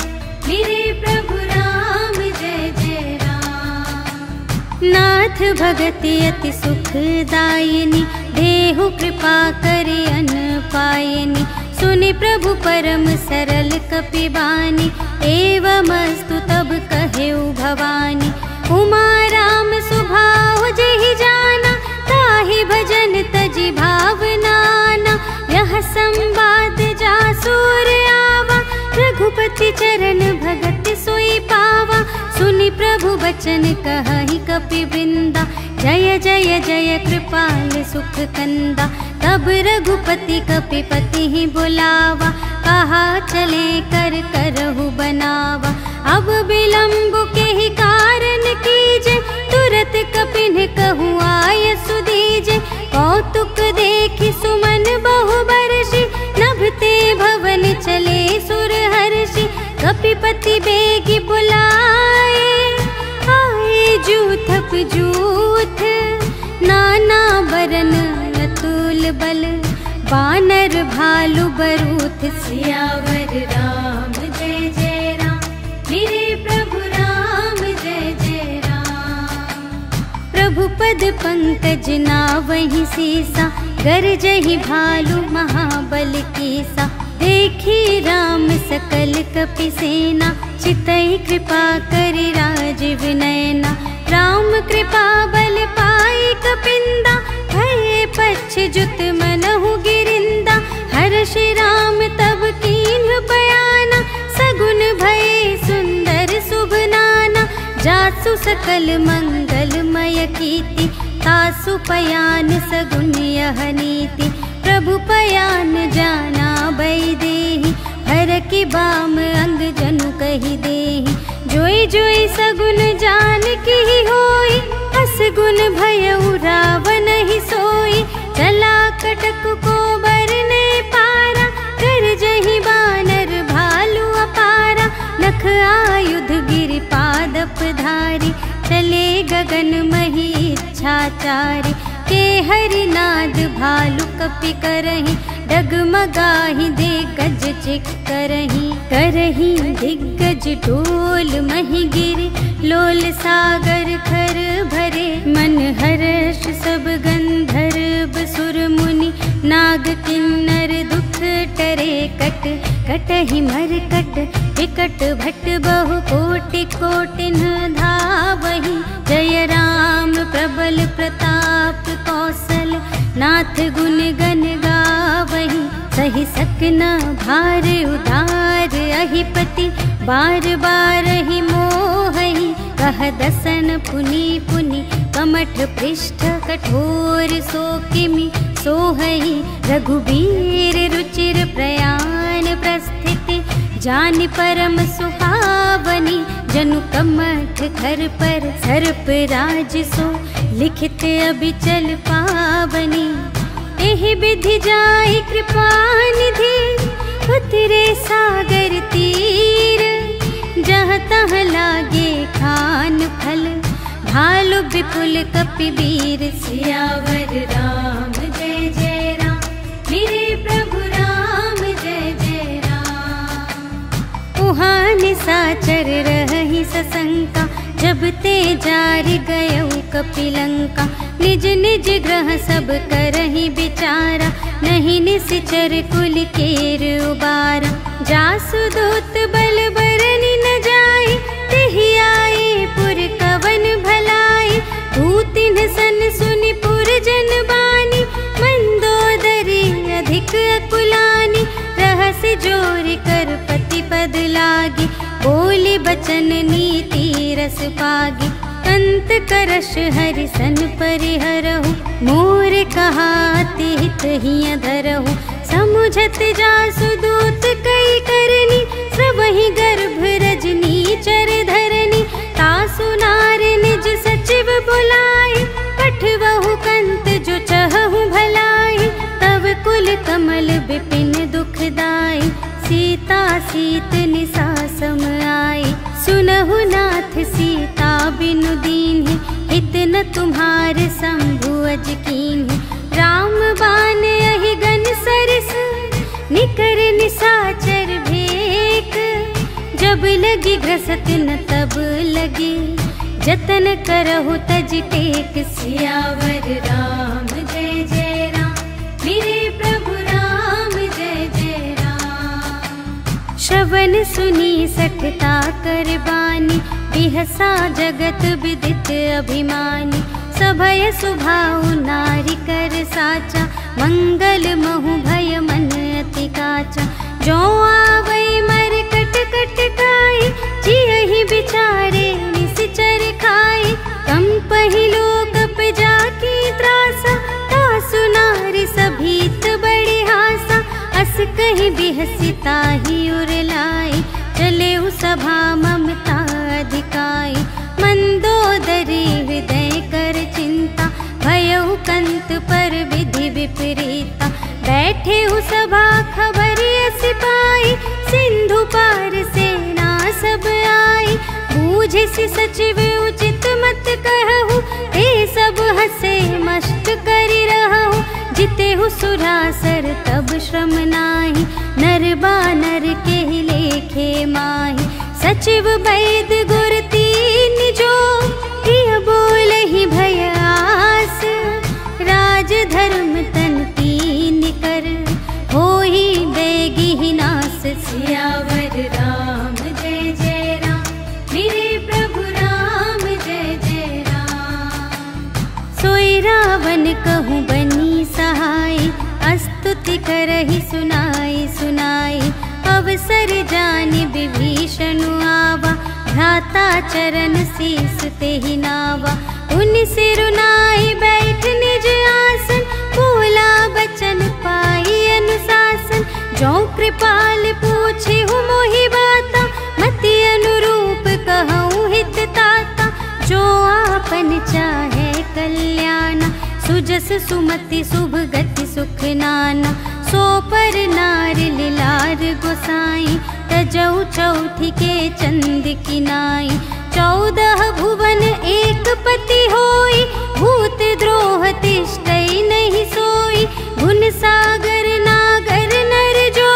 मेरे प्रभु राम जय जय राम। नाथ भगति अति सुखदायिनी, देहु कृपा करि अन पायनि। सुनि प्रभु परम सरल कपि बानी, एवमस्तु तब कहेउ भवानी। उमा राम सुभाव जेहि जाना, ताहि भजन तजि भावनाना। यह संवाद जासुर आवा, रघुपति चरण भगत सोई पावा। सुनि प्रभु बचन कहहि कपि वृंदा, जय जय जय कृपाल सुख कंदा। तब रघुपति कपिपति ही बुलावा, कहा चले कर करहु बनावा। अब विलंब के ही कारण कीजे, तुरत कपिन कहूँ आय सुदीजे। कौतुक देखि सुमन बहु बरषि, नभते भवन चले सुर हर्षि। कपिपति बेगी बुलाए, आए जूथप जूथ। नाना बरन लतुल बल, बानर भालु बरूथ। सियावर राम जय जय राम, मेरे प्रभु राम जय जय राम। प्रभु पद पंकज नावहि सीसा, गरजहि भालु महाबल कीसा। देखी राम सकल कपि सेना, चितई कृपा करि राजीव नयना। राम कृपा बल पाई कपिंदा, भये पच्छ जुत मनहु गिरिंदा। हर्षि राम तब कीन्ह बयाना, सगुन भये सुंदर शुभ नाना। जासु सकल मंगलमय कीर्ति, तासु पयान सगुन यह नीति। प्रभु पयान जाना बैदेहि, हर की बाम अंग जनु कहि देहि। जोई जोई सगुन जान की होई, असगुन भयउ रावण ही सोई। चला कटक को बरने पारा, कर जहि बानर भालु अपारा। नख आयुध गिर पा गगन मही इच्छाचारी, के हरिनाद भालु कपि करहि, डगमगाहि दिग्गज चिक करहि दिग्गज डोल मही गिरे, लोल सागर खर भरे, मन हर्ष सब गंधर्व सुर मुनि, नाग किन्नर दुख टरे, कटहि मरकट विकट भट बहु कोटि कोटिन धावहि, जय राम प्रबल प्रताप कौशल, नाथ गुण गण गावहि, सहि सकना भार उदार अहिपति, बार बार ही मोहहि, कह दसन पुनि पुनि, कमठ पृष्ठ कठोर सो किमि सोहहि, रघुबीर रुचिर प्रयाण प्रस्थिति, जानि परम सुहावनी, जनु कमठ खर पर सर्प राज सो, लिखित अबिचल पावनी, एहि विधि जाहि कृपा निधि, उतरे सागर तीर, जहाँ तहाँ लागे खान फल, भालु विपुल कपिवीर, सियावर राम जय जय राम, मेरे प्रभु राम जय जय राम। उहाँ निसाचर रहि सशंका, जब ते जार गयउ कपिलंका, निज निज ग्रह सब करहि विचारा, नहीं निसिचर कुल केर उबारा, जासुदूत बल बरनि न जाय, तेहि आए पुर कवन भलाई, भूतिन सन सुनि पुर जन बानी, मंदोदरी अधिक अकुलानी, रहस जोर कर पति पद लागी, बोली बचन नीति रस पागी, कंत करश हरि सन परिहरहु, मोर कहाति हित हिय धरहु, समुझत जासुदूत कई करनी, सबहि गर्भ रजनी चर धरनी, तासु नार निज सचिव बुलाए, पठवहु कंत जो चहहु भलाई, तब कुल कमल विपिन दुखदाई, सीता सीत निसा सम आई, सुनहु नाथ सीता बिनु दीन्हि, हित न तुम्हार शंभु अज कीन्हि, राम बान यहि गन सरस, निकर निसाचर भेक, जब लगी ग्रसत न तब लगी, जतन करहु तज टेक, सियावर राम जय जय राम, मेरे प्रभु राम जय जय राम। श्रवण सुनी सठता कर बानी, बिहसा जगत विदित अभिमानी, सभय सुभाउ नारी कर साचा, मंगल महु भय मन अति काचा, जो आवै मर कट कट काई, जियहि बिचारे निसिचर खाई, कंपहि लोकप जाकी त्रासा, तासु नारी सभीत बड़े हासा, अस कहि बिहसिता ही उरलाई, चले उ सभा ममता अधिकाई, मंदोदरी हृदय कर चिंता, भयउ कंत पर विधि विपरीता, बैठे उ सभा खबरिय सिपाही, सिंधु पार सेना सब आई, बूझे सि सचिव उचित मत कहु, ते सब हसे मस्त करि रहु, जितेहु सुरासर तब श्रम नाही, नर बानर के लेखे माही, सचिव वैद गुर तीन जो, प्रिय बोलहि भय आस, राज धर्म तन कीन कर, होहि बेगी नास, सियावर राम जय जय राम, मेरे प्रभु राम जय जय राम। सोई रावण कहूँ बनी सहाय, स्तुति करहि सुनाई सुनाई, अवसर जानि विभीषण आवा, भ्राता चरण शीस तेहि नावा, उन सिरुनाई बैठ निज आसन, बोला बचन पाई अनुशासन, जो कृपाल पूछे हूँ मोहि बाता, मति अनुरूप कहूँ हित ताता, जो आपन चाहे कल्याण, सुजस सुमति शुभ गति सुख नाना, सो पर नार लिलार गोसाई, तजौ चौथी के चंद किनाई, 14 भुवन एक पति होई, भूत द्रोह तिष्ठै नहीं सोई। गुण सागर नागर नर जो,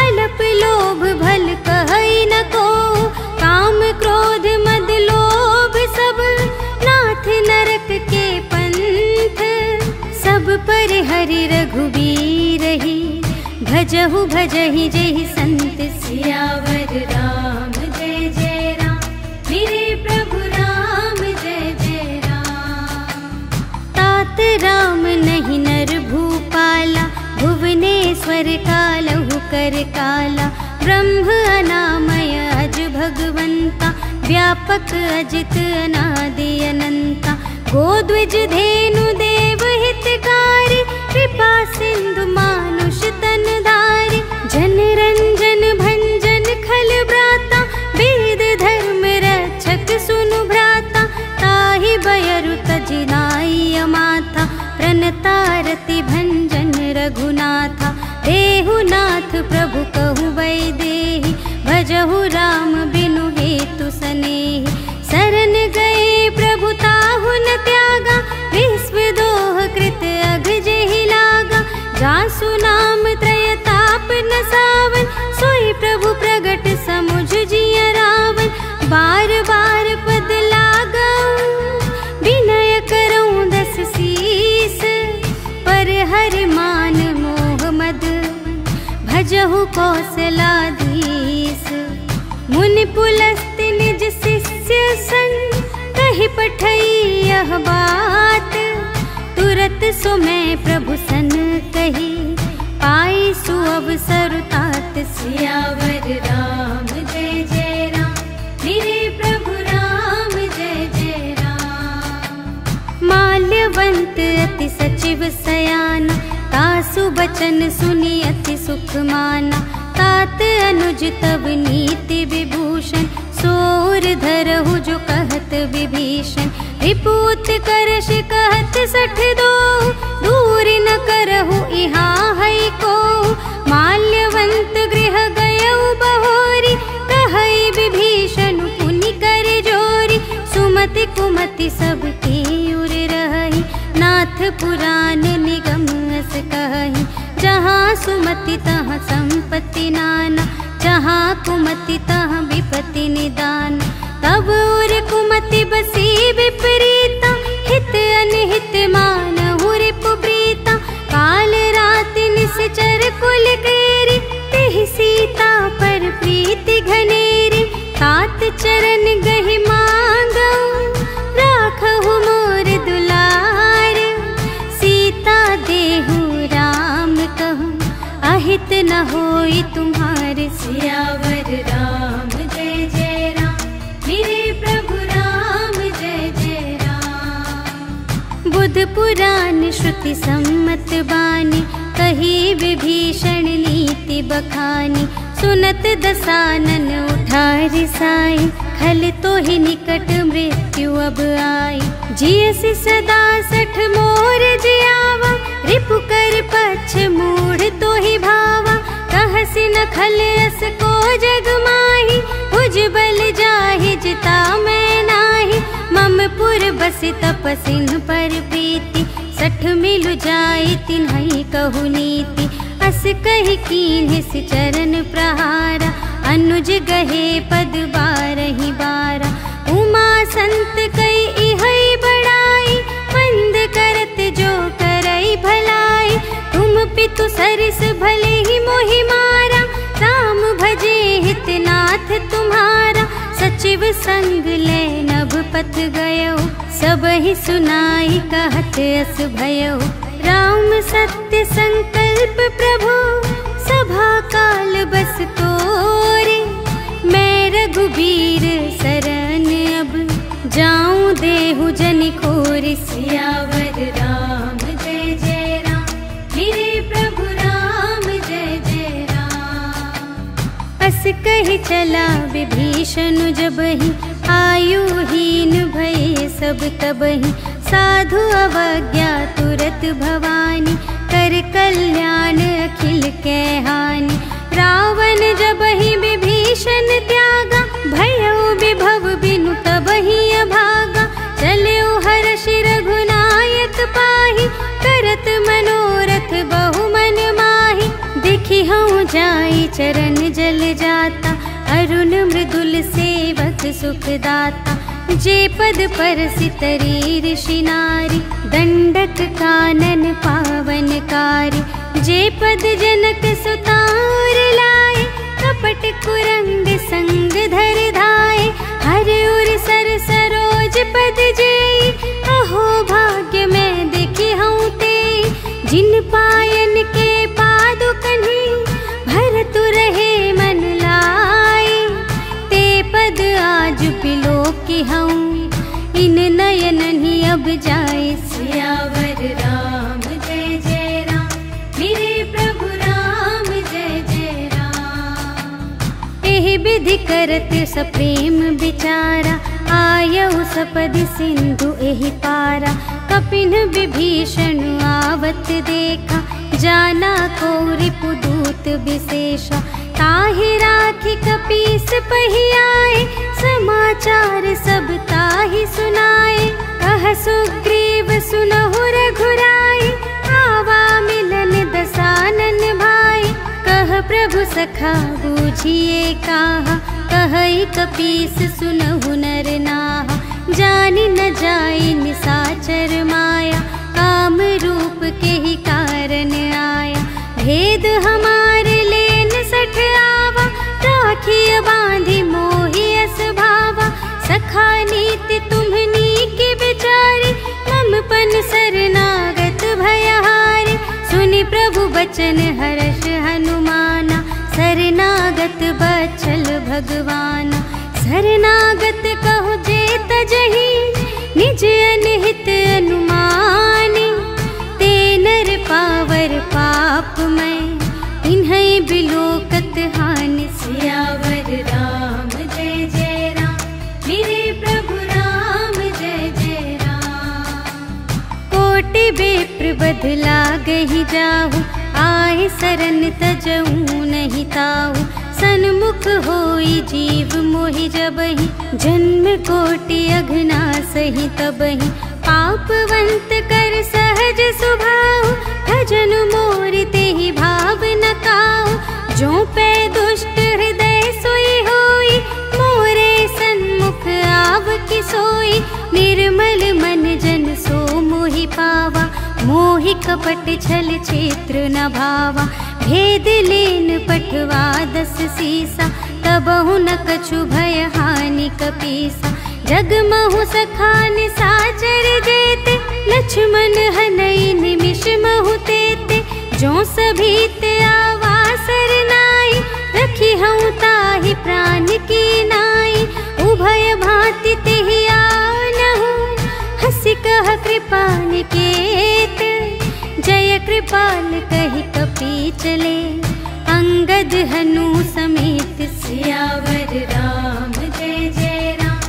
अल्प लोभ भल कहै न को। काम क्रोध मद लोभ सब, नाथ नरक के पंथ। सब पर हरि रघुबीर ही, भजहु भजहि जेहि संत। सियावर राम जय जय राम, मेरे प्रभु राम जय जय राम। तात राम नहीं नर भूपाला, भुवनेश्वर कालहु कर काला। ब्रह्म अनामय अज भगवंता, व्यापक अजित अनादि अनंता। गोद्विज धेनु देव हितकारी, कृपा सिंधु मानुष तन धारी। जन रंजन भंजन खल ब्राता, वेद धर्म रक्षक सुनु भ्राता। ताहि बयरु तजि नाइ माथा, प्रणतारति भंजन रघुनाथा। देहु नाथ प्रभु कहु वैदेही, भजहु राम बिनु हेतु सनेही। शरण गए प्रभु ताहु न त्यागा, विश्व दोह कृत अघ जेहि लागा। जासु नाम त्रय ताप न सावन, सोई प्रभु प्रगट समुझ जिय रावण। बार बार पद लागऊं, विनय करऊं दस सीस। पर हरि मान मोह मद, भजहु कौशलाधीश। मुनि पुलस्त्य निज शिष्य संग, कहि पठई यह बात। तुरत सो मैं प्रभु सन कही, पाई सुअवसर तात। सियावर राम जय जय राम, मेरे प्रभु राम जय जय राम। माल्यवंत अति सचिव सयाना, तासु बचन सुनि अति सुख माना। तात अनुज तब नीति विभूषण, सोर धरहु जो कहत विभीषण। रिपुत करश कहत 62, दूर न करहु इहाँ है को। माल्यवंत गृह गयउ बहोरी, कहई विभीषण पुनि कर जोरी। सुमति कुमति सबके उर रही, नाथ पुराण निगम अस कहि। जहाँ सुमति तहाँ संपत्ति नाना, जहाँ कुमति तहाँ विपत्ति निदान। तब उर कुमति बसी विपरीता, हित अनहित मानहु रिपु प्रीता। काल राति निश्चर कुल केरी, तेहि सीता पर प्रीति घनेरी। तात चरण गहि मांगऊं, राखहु मोर दुलार। सीता देहु राम कहूँ, अहित न होई तुम्हारे। सियावर राम जय जय राम, मेरे प्रभु राम जय जय राम। बुध पुराण श्रुति सम्मत बानी, कही विभीषण नीति बखानी। सुनत दसानन उठा रिसाई, खल तो ही निकट मृत्यु अब आई। जियसि सदा 60 मोर जियावा, रिपु कर पक्ष मूढ़ तो ही भावा। कहसि न खल अस को जग माही, भुज बल जाहि जिता मैं नाही। मम पुर बसि तपसिन पर प्रीति, 60 मिलु जाई तिन्है कहु नीति। अस कहि कीन्हि सि चरण प्रहारा, अनुज गहे पद 12 बारा। उमा संत कई इहै बड़ाई, मंद करत जो करई भलाई। तुम पितु सरिस भले ही मोहि मारा, राम भजे हित नाथ तुम्हारा। सचिव संग ले नभ पथ गयो, सबहि सुनाई कहत अस भयो। राम सत्य संकल्प प्रभु, सभा काल बस तोरे। मैं रघुबीर शरण अब, जाऊं देहु जनि खोरि। सियावर राम जय जय राम, मेरे प्रभु राम जय जय राम। अस कहि चला विभीषण जबहि, आयुहीन भये सब तबहि। साधु अवज्ञा तुरत भवानी, कर कल्याण अखिल के हानि। रावण जबहि विभीषण त्यागा, भयउ विभव बिनु देखी हूँ जाई चरण जल जाता, अरुण मृदुल सेवक सुखदाता। जे पद पर सितरी ऋषि नारी, दंडक कानन पावनकारी। जे पद जनक सुतार लाए, कपट कुरंग संग धर धाए। हर उर सर सरोज पद जेई, अहो भाग्य मैं देखी हूँ ते। जिन पायन के पादुकन्हि, भरतु रहे मन लाए। ते पद आज पिलो की हूँ, इन नयन ही अब जाए। सियावर राम जय जय राम, मेरे प्रभु राम जय जय राम। एहि विधि करत सप्रेम विचारा, आयऊ सपदि सिंधु एहि पारा। कपिन विभीषण आवत देखा, जाना को रिपुदूत विशेषा। ताहि राखी कपीस पहियाए, समाचार सब ताहि सुनाए। कह सुग्रीव सुनहु रघुराई, आवा मिलन दसानन भाई। कह प्रभु सखा बूझिए काहा, कहई कपीस सुनहु नर नाहा। जानि न जाई निसाचर माया, काम रूप के ही कारण आया। भेद हमार लेन सठ आवा, राखिय बांधि मोहि अस भावा। सखा नीति तुम्हनी के विचारी, मम पन शरणागत भयहारी। सुनि प्रभु बचन हर्ष हनुमाना, शरणागत बचल भगवाना। शरणागत कहु जे तजहि, निज अनहित अनुमानी। ते नर पावर पाप मैं, इन्है बिलोकत हानि। सियावर राम जय जय राम, मेरे प्रभु राम जय जय राम। कोटि बेप्र बदला गहि जाहु, आए सरन तजऊ नहीं ताहु। सन्मुख होई जीव मोहि जबहि, जन्म कोटि अघना सही तबहि। पापवंत कर सहज सुभाव, भजन मोर तेहि भाव न काहु। जो पै दुष्ट हृदय सोई होई, मोरे सन्मुख आव कि सोई। निर्मल मन जन सो मोहि पावा, मोहि कपट छल क्षेत्र न भावा। भेद लेन पठवा दस सीसा, तबहु न कछु भय हानि कपीसा। जगमहु सखा निसाचर जेते, लक्ष्मण हनई निमिष महु तेते। जो सभीते आवा सरनाई, रखी हूँ ताहि प्राण की नाई। उभय भांति तेहि आनहु, हंसी कह कृपाल केत। जय कृपाल कहि कपी चले, अंगद हनु समेत। सियावर राम जय जय राम,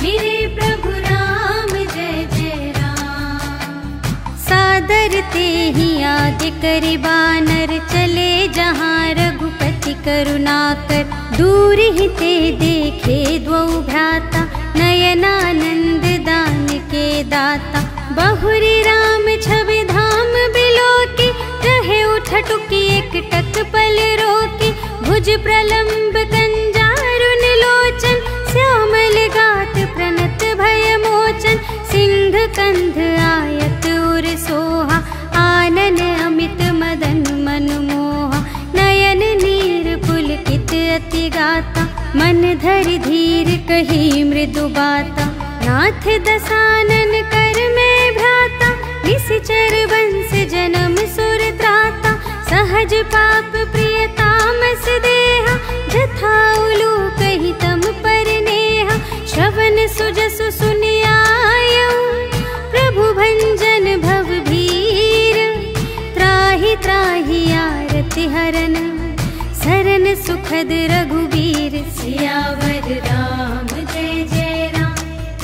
मेरे प्रभु राम जय जय राम। सादर तेहि आदि करि बानर, चले जहाँ रघुपति करुणाकर। दूर ही ते देखे द्वौ भ्राता, नयनानंद दान के दाता। बहुरी राम छवि धाम बिलोकी, रहे उठटुकी एक टक पल रोकी। भुज प्रलंब कंजारुन लोचन, श्यामल गात प्रणत भय मोचन। सिंह कंध आयत उर सोहा, आनन अमित मदन मनमोहा। नयन नीर पुलकित अति गाता, मन धरि धीर कही मृदु बाता। नाथ दसानन कर में भ्राता, निश्चर वंश जन्म सुर त्राता। सहज पाप प्रिय तामस देहा, जथा उलू कही तम पर नेहा। श्रवण सुजसु सुनियायऊ, प्रभु भंजन भव भीर। त्राहि त्राहि आरति हरन, सरन सुखद रघुबीर। सियावर राम जय जय राम,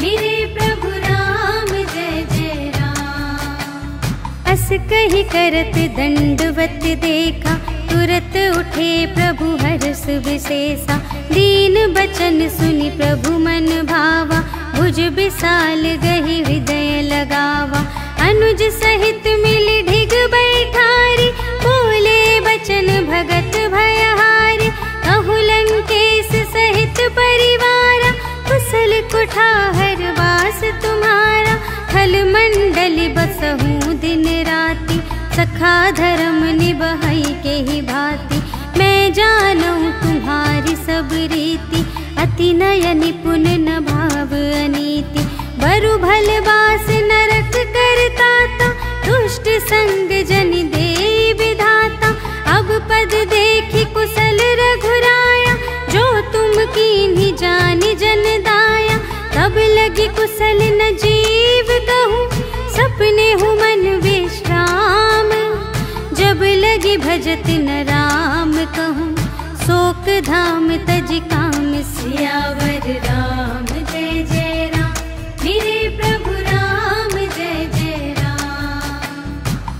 मेरे प्रभु राम जय जय राम। अस कही करत दंडवत देखा, तुरत उठे प्रभु हर्ष विशेषा। दीन बचन सुनि प्रभु मन भावा, भुज विशाल गहि हृदय लगावा। अनुज सहित मिल ढिग बैठारी, बोले बचन भगत भयहारी, कहु लंकेश सहित परिवारा, कुशल कुठार वास तुम्हारा। खल मंडली बसहु दिन राति, सखा धर्म निबहै के ही भांति। मैं जानूं तुम्हारी सब रीति, अति नय निपुण न भाव अनीति। बरु भल बास नरक करताता, दुष्ट संग जन दे विधाता। अब पद देखि कुशल रघुराया, जो तुम कीन्ही जानि जन दाया। तब लगी कुशल न जीव कहूँ, सपने हूँ मन विश्राम। जब लगी भजत न राम कहूँ, शोक धाम तज काम। सियावर राम जय जय राम, मेरे प्रभु राम जय जय राम।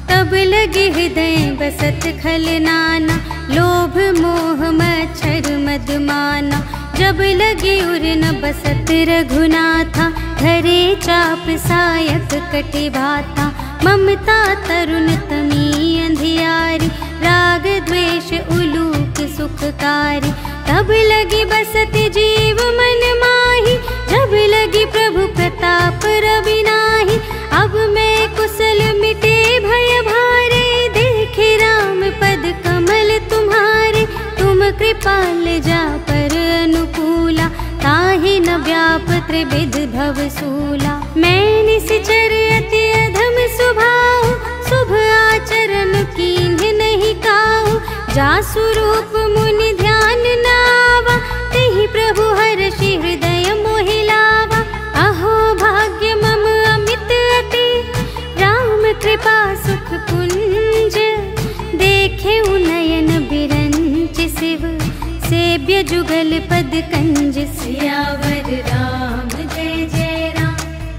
तब लगे हृदय बसत खल नाना, लोभ मोह मच्छर मद माना। जब लगे उर न बसत रघुनाथा, धरे चाप सायक कटे भाता। ममता तरुण तमी अंधियारी, राग द्वेष उलूक सुखकारी। तब लगी बसत जीव मन माही, जब लगी प्रभु प्रताप रवि नाही। अब मैं कुशल मिटे भय भारे, देखे राम पद कमल तुम्हारे। तुम कृपाल जा पर अनुकूला, ताहि न व्याप त्रिविध भव सूला। मैं निश्चर अति अधम स्वभाव, शुभ आचरण कीन्ह नहीं काहू। जासु रूप मुनि ध्यान न आवा, तेहि प्रभु हर्षि हृदय मोहि लावा। अहो भाग्य मम अमित अति, राम कृपा सुख पुंज। देखे नयन बिरंच शिव, सेव्य जुगल पद कंज। सियावर राम जय जय राम,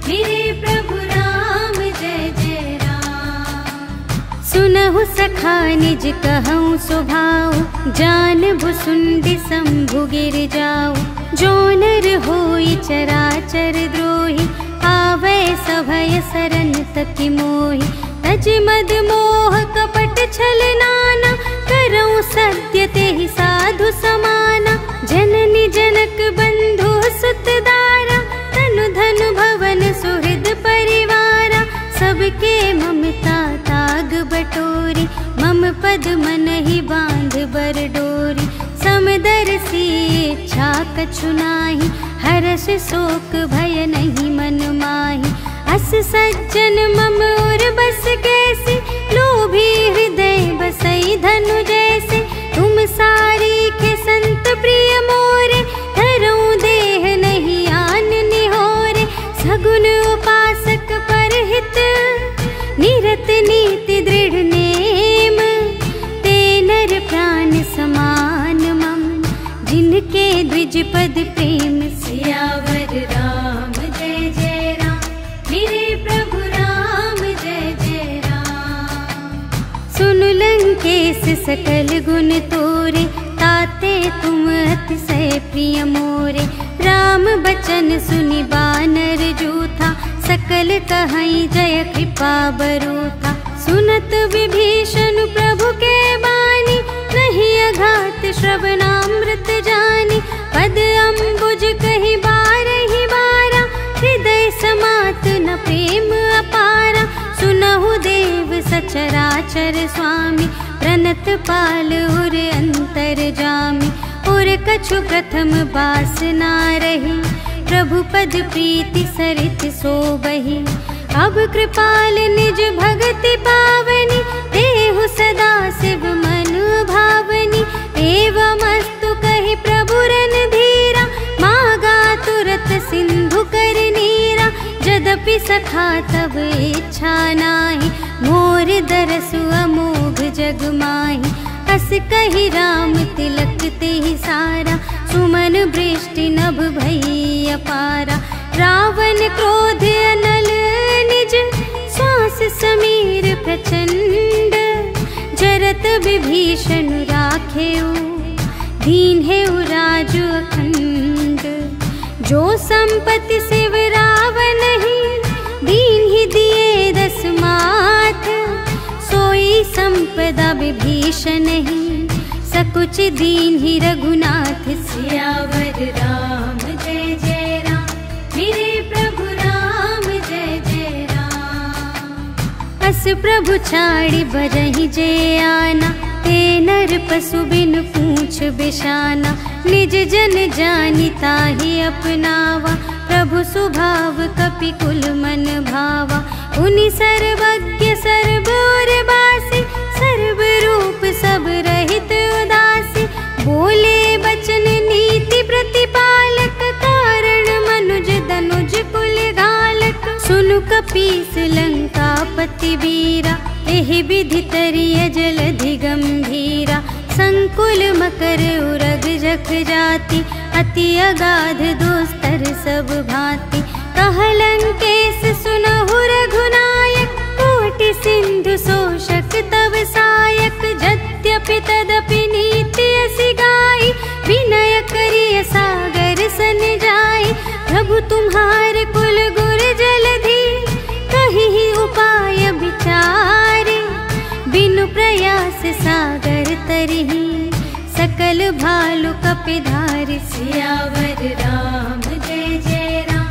मेरे प्रभु राम जय जय राम। सुनहु सखा निज कहूँ स्वभाव, जान भुसुंडी शंभु गिर जाऊ। जो नर होई चराचर द्रोही, आवे सभय सरन तकी मोहि। तज मद मोह कपट छल नाना, करऊँ सत्य तेहि साधु समाना। जननी जनक बंधु सुत दारा, तनु धनु भवन सुहृद परिवारा। सबके ममता ताग बटोरी, मम पद मन ही बांध बर डोरी। समदर्शी इच्छा कछु नाही, हर्ष शोक भय नहीं मन माही। अस सज्जन मम और बस कैसे, लोभी हृदय बसई धनु जैसे। तुम सारी के संत प्रिय मोरे, धरूं देह नहीं आन निहोरे। सगुन उपासक परहित, निरत नीति दृढ़ नेम। ते नर प्राण समान मम, जिनके द्विज पद प्रेम। सियावर राम जय जय राम, मेरे प्रभु राम जय जय राम। सुन लंकेश सकल गुण तोरे, ताते तुम अतिशय प्रिय मोरे। राम बचन सुनि बानर जूथा, सकल कहई जय कृपा बरूथा। सुनत विभीषण प्रभु के बानी, नहीं अघात श्रवणामृत जानी। पद अम्बुज कहि बारहि बारा, हृदय समात न प्रेम अपारा। सुनहु देव सचराचर स्वामी, प्रणत पाल उर अंतर जामी। उर कछु प्रथम बास ना रही, प्रभु पद प्रीति सरित सोबहि। अब कृपाल निज भगति पावनी, देहु सदा शिव मन भावनी। एवमस्तु कहि प्रभु रणधीरा, मागा तुरत सिंधु कर नीरा। यद्यपि सखा तब इच्छा नाही, मोर दरसु अमोघ जग माही। अस कहि राम तिलक तेहि सारा, सुमन वृष्टि नभ भई अपारा। रावण क्रोध अनल निज, श्वास समीर प्रचंड। जरत विभीषण राखेउ, दीन्हेउ राजु अखंड। जो संपत्ति शिव रावण ही, दीन्हि दिए दस माथ। सोई संपदा विभीषण ही, सकुच दीन ही रघुनाथ सियावर राम जय जय राम, मेरे प्रभु राम जय जय राम। अस प्रभु छाड़ी बरहि जे आना, ते नर पशु बिनु पूछ बिशाना। निज जन जानि ताहि अपनावा, प्रभु सुभाव कपि कुल मन भावा। उनि सर्वज्ञ सर्व और बासी, सर्व रूप सब रहित उदासी। बोले बचन नीति प्रतिपालक, कारण मनुज दनुज कुल घालक। सुनु कपीस लंका पति वीरा, एहि विधि तरिय जलधि गंभीरा। संकुल मकर उरग जख जाति, अति अगाध दुस्तर सब भांति। कहलंकेश सुनहु रघुनायक, कोटि सिंधु शोषक तव सायक। यद्यपि तदपि नीति असि गाई, विनय करिय सागर सन जाई। प्रभु तुम्हारे कुल गुर जलधि, कहिहि उपाय विचारे। बिनु प्रयास सागर तरहि, सकल भालु कपिधारि। सियावर राम जय जय राम,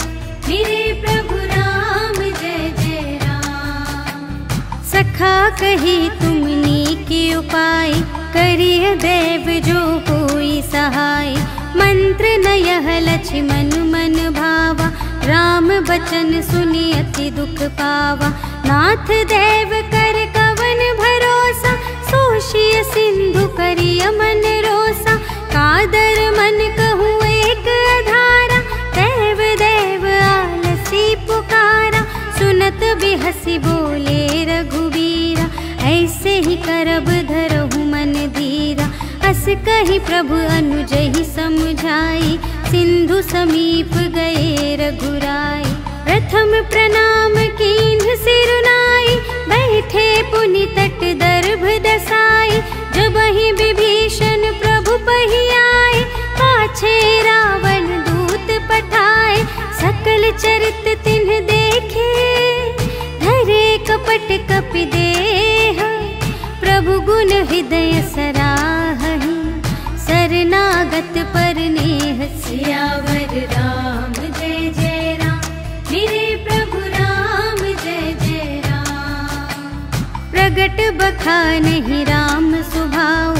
मेरे प्रभु राम जय जय राम। सखा कही तुमनी के उपाय, करिय देव जो कोई सहाय। मंत्र न यह लक्ष्मण मन भावा, राम बचन सुनि अति दुख पावा। नाथ देव कर कवन भरोसा, सोषिय सिंधु करिय मन रोसा। कादर मन कहूँ एक अधारा, देव देव आलसी पुकारा। सुनत बिहसी बोले रघुवीरा, ऐसे ही करब धरहु मन धीरा। अस कही प्रभु अनुजहि समझाई, सिंधु समीप गए रघुराई। प्रथम प्रणाम कीन्ह सिरुनाई, बैठे पुनि तट दर्भ दसाई। जबहि विभीषण प्रभु पहि आए, पाछे रावण दूत पठाए। सकल चरित तिन्ह देखे, धरे कपट कपि देह। प्रभु गुण हृदय सराहहि, शरणागत पर नेह। सियावर राम जय जय राम, मेरे प्रभु राम जय जय राम। प्रगट बखानहि राम सुभाऊ,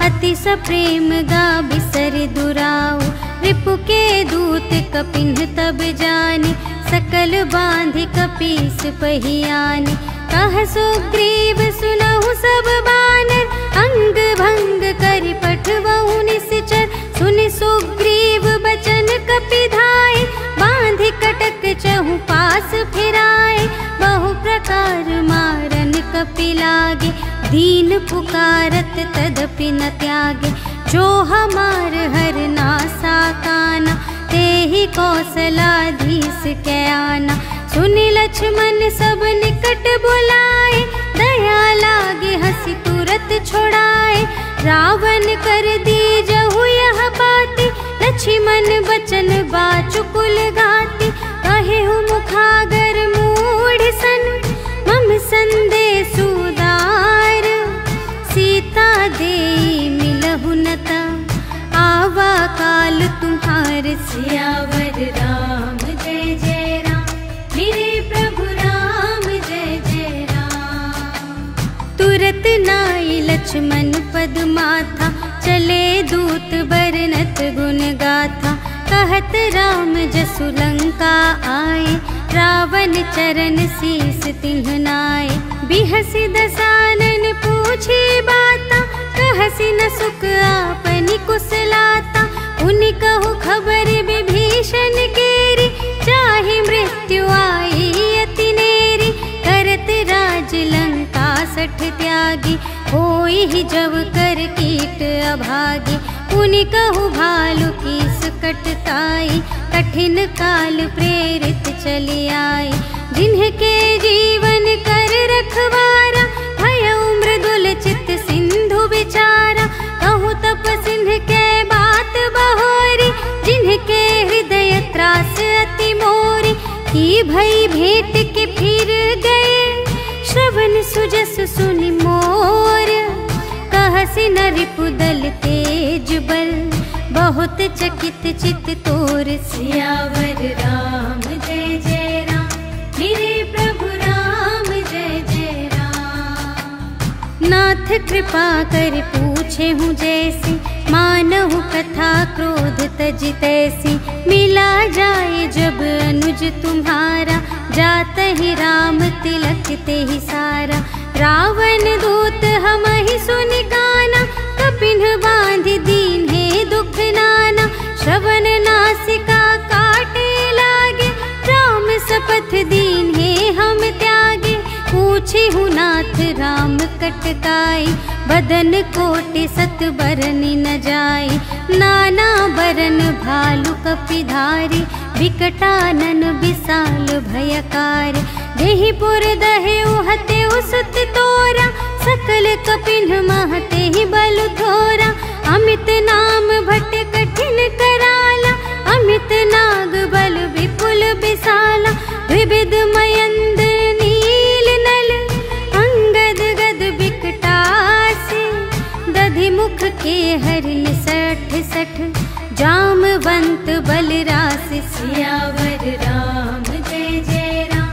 अति सप्रेम गा बिसर दुराऊ। रिपु के दूत कपिन्ह तब जाने, सकल बांधि कपीस पहियाने। कह सुग्रीव सुनहु सब बानर, अंग भंग करि पठवहु निश्चर। सुनि सुग्रीव बचन कपिधाय, बांधि कटक चहु पास फिराए। बहु प्रकार मारन कपि लागे, दीन पुकारत तदपि न त्यागे। जो हमार हर नासा काना, तेहि कौशलाधीश कै आना। सुनि लक्ष्मण सब निकट बुलाए, दया लागे हंसी तुरत छोड़ाए। रावण कर दीजहु यह बाती, लक्ष्मण बचन बाचु कुल घाती। कहेहु मुखागर मूढ़ सन, मम संदेश उदार। सीता देई मिलहु नता, आवा काल तुम्हार। सियावर राम जय जय राम, मेरे प्रभु राम जय जय राम। तुरत नाई लक्ष्मण पद माथा, चले दूत बरनत गुण गाथा। कहत राम जसु लंका आए, रावण चरण शीस तिन्ह नाए। बिहसि दसानन पूछे बाता, कहसि न सुख आपनि कुशलाता। उनि कहु खबर विभीषण केरी, चाहे मृत्यु आई अति नेरी। करत राज लंका सठ त्यागी, होई ही जब कर कीट अभागी। उनि कहु भालु कीस कटताई, कठिन काल प्रेरित चली आई। जिन्हके जीवन कर रखवारा, भयउ मृदुल चित सिंधु विचारा। कहु तप सिंह के बात बहोरी, जिन्हके हृदय त्रास अति मोरी। की भई भेंट के फिर गए, श्रवण सुजस सुनि मोर। हंसी न रिपुदल तेज बल, बहुत चकित चित तोर सियावर राम जय जय राम, मेरे प्रभु राम जय जय राम। नाथ कृपा कर पूछे हूँ जैसी, मानहु कथा क्रोध तज तैसी। मिला जाए जब अनुज तुम्हारा, जात ही राम तिलक ते ही सारा। रावण दूत हम ही सुनि गाना, कपिन बांध दीन है दुख नाना। श्रवण नासिका काटे लागे, राम सपथ दीन है हम त्यागे। पूछे हूँ नाथ राम कटकाई, बदन कोटि सत बरनि न जाए। नाना बरन भालु कपिधारी, विकटानन विशाल भयकार। देहि पुर दहे उहते उसत तोरा, सकल कपिन महते ही बल थोरा। अमित नाम भट कठिन कराला, अमित नाग बल विपुल विशाला। विविध मयंद नील नल, अंगद गद विकटासी। दधि मुख के हरिन सठ सठ, जामवंत बलरासी। सियावर राम जय जय राम,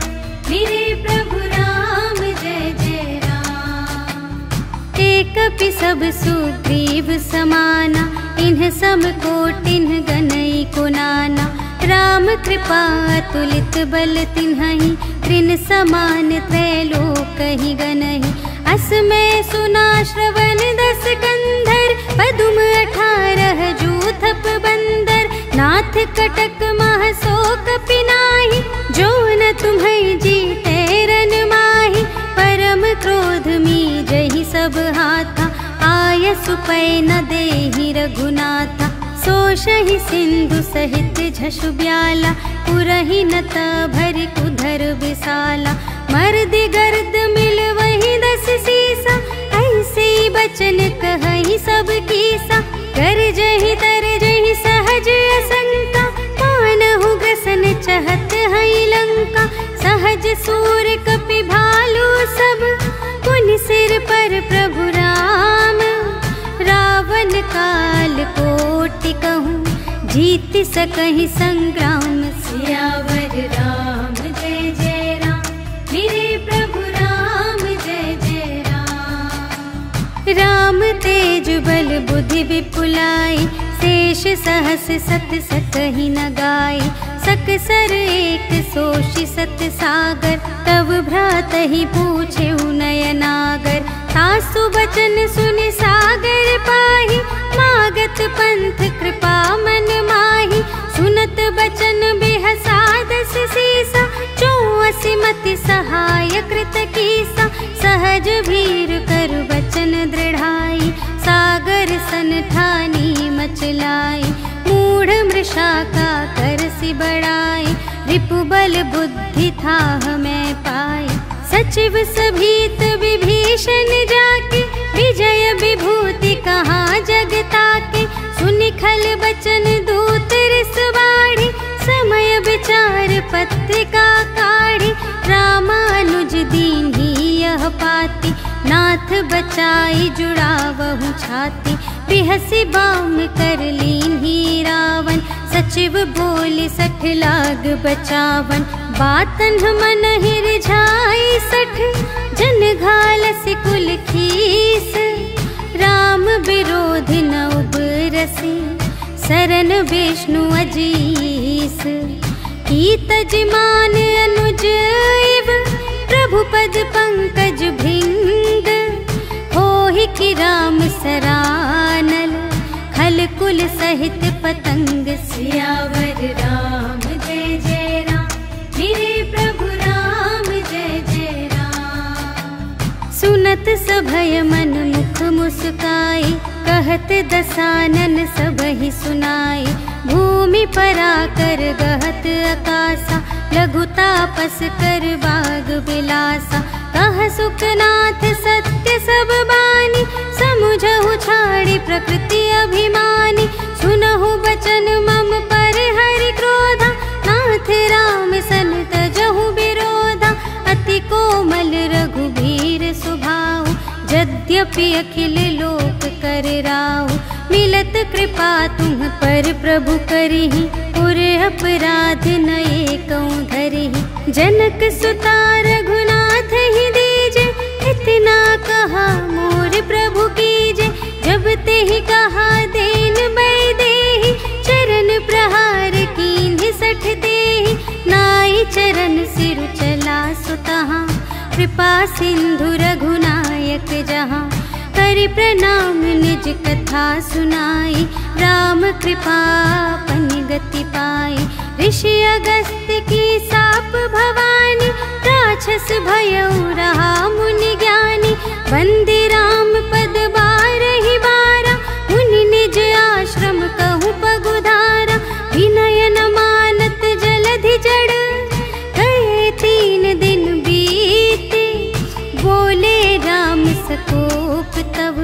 मेरे प्रभु राम जय जय राम। एक कपि सब सुग्रीव समाना, इन्ह सम कोटिन्ह गनई को नाना। राम कृपा अतुलित बल तिन्हहि, त्रिन समान त्रैलोक ही गनहि। असमय सुना श्रवण दस कंधर, पदुम 18 जूथप बंदर। नाथ कटक मह सो कपि नाहि, जो न तुम्हें जीते रन माहि। परम क्रोध मी जहि सब हाथा, आय सुपै न देहि रघुनाथा। सोषहि सिंधु सहित झषु ब्याला, पुरहि नत भरि कुधर विशाला। मर्दि गर्द मिल वही 10 सीसा, ऐसे बचन कहहि सब कीसा। कर जहि तर जहि सहज असंका, मानहु ग्रसन चहत हई लंका। सहज सूर कपि भालु सब, पुनि सिर पर प्रभु राम। रावण काल कोटि कहूँ, जीत सकहि संग्राम। सियावर राम जय जय राम, मेरे प्रभु राम जय जय राम। राम तेज बल बुद्धि विपुलाई, शेष सहस सत सकहि न गाई। सकसर एक सोषि सत सागर, तब भ्रातहि पूछे नयनागर। तासु बचन सुनि सागर पाहि, मागत पंथ कृपा मन माहि। सुनत बचन बिहसा 10 सीसा, 84 मति सहाय कृत कीसा। सहज भीर कर बचन दृढ़ाई, सागर सन ठानी मचलाई। मूढ़ मृषा का करसि बड़ाई, रिपुबल बुद्धि थाह मैं पाई। सचिव सभीत विभीषण जाके, विजय विभूति कहाँ जगता के। सुनि खल बचन दूत रिसवाड़ी, समय विचार पत्रिका काढ़ी। रामानुज दीन्ही यह पाती, नाथ बचाई जुड़ावहु छाती। बिहसी बाम कर लीन्ही रावण, सचिव बोली 60 लाग बचावन। बातन मन ही रिझाई 60, जन घालसि कुल खीस। राम विरोधि न उबरसि, शरण विष्णु अजीस। कीतज मान अनुज इव, प्रभु पद पंकज भृंग। होहि कि राम सरानल, खल कुल सहित पतंग। सियावर राम जय जय राम, मेरे प्रभु राम जय जय राम। सुनत सभय मन मुख मुस्काई, कहत दसानन सबहि सुनाई। भूमि पराकर गहत आकासा, लघु तापस कर बाग बिलासा। कह सुखनाथ सत्य सब बानी, समुझहु छाड़ी प्रकृति अभिमानी। सुनहु बचन मम पर हरि क्रोधा, नाथ राम सन तजहु विरोधा। अति कोमल रघुबीर सुभाऊ, यद्यपि अखिल लोक कर राहु। मिलत कृपा तुम पर प्रभु करिहि, और अपराध न एकौ धरिहि। जनक सुता रघुनाथ ही दीजे, इतना कहा मोर प्रभु कीजे। जब ते ही कहा देन बै देहि, चरण प्रहार कीन्हि सठ देहि। नाई चरण सिरु चला सुतहा, कृपा सिंधु रघुनायक जहाँ। करि प्रणाम निज कथा सुनाई, राम कृपा पन गति पाई। ऋषि अगस्त्य की साप भवानी, राक्षस भयउ रहा मुनि ज्ञानी। वंदे राम पद बारहि बारा, मुनि निज आश्रम कहूँ पगुधारा। विनय न मानत जलधि जड़, गए 3 दिन बीते। बोले राम सकोप तब,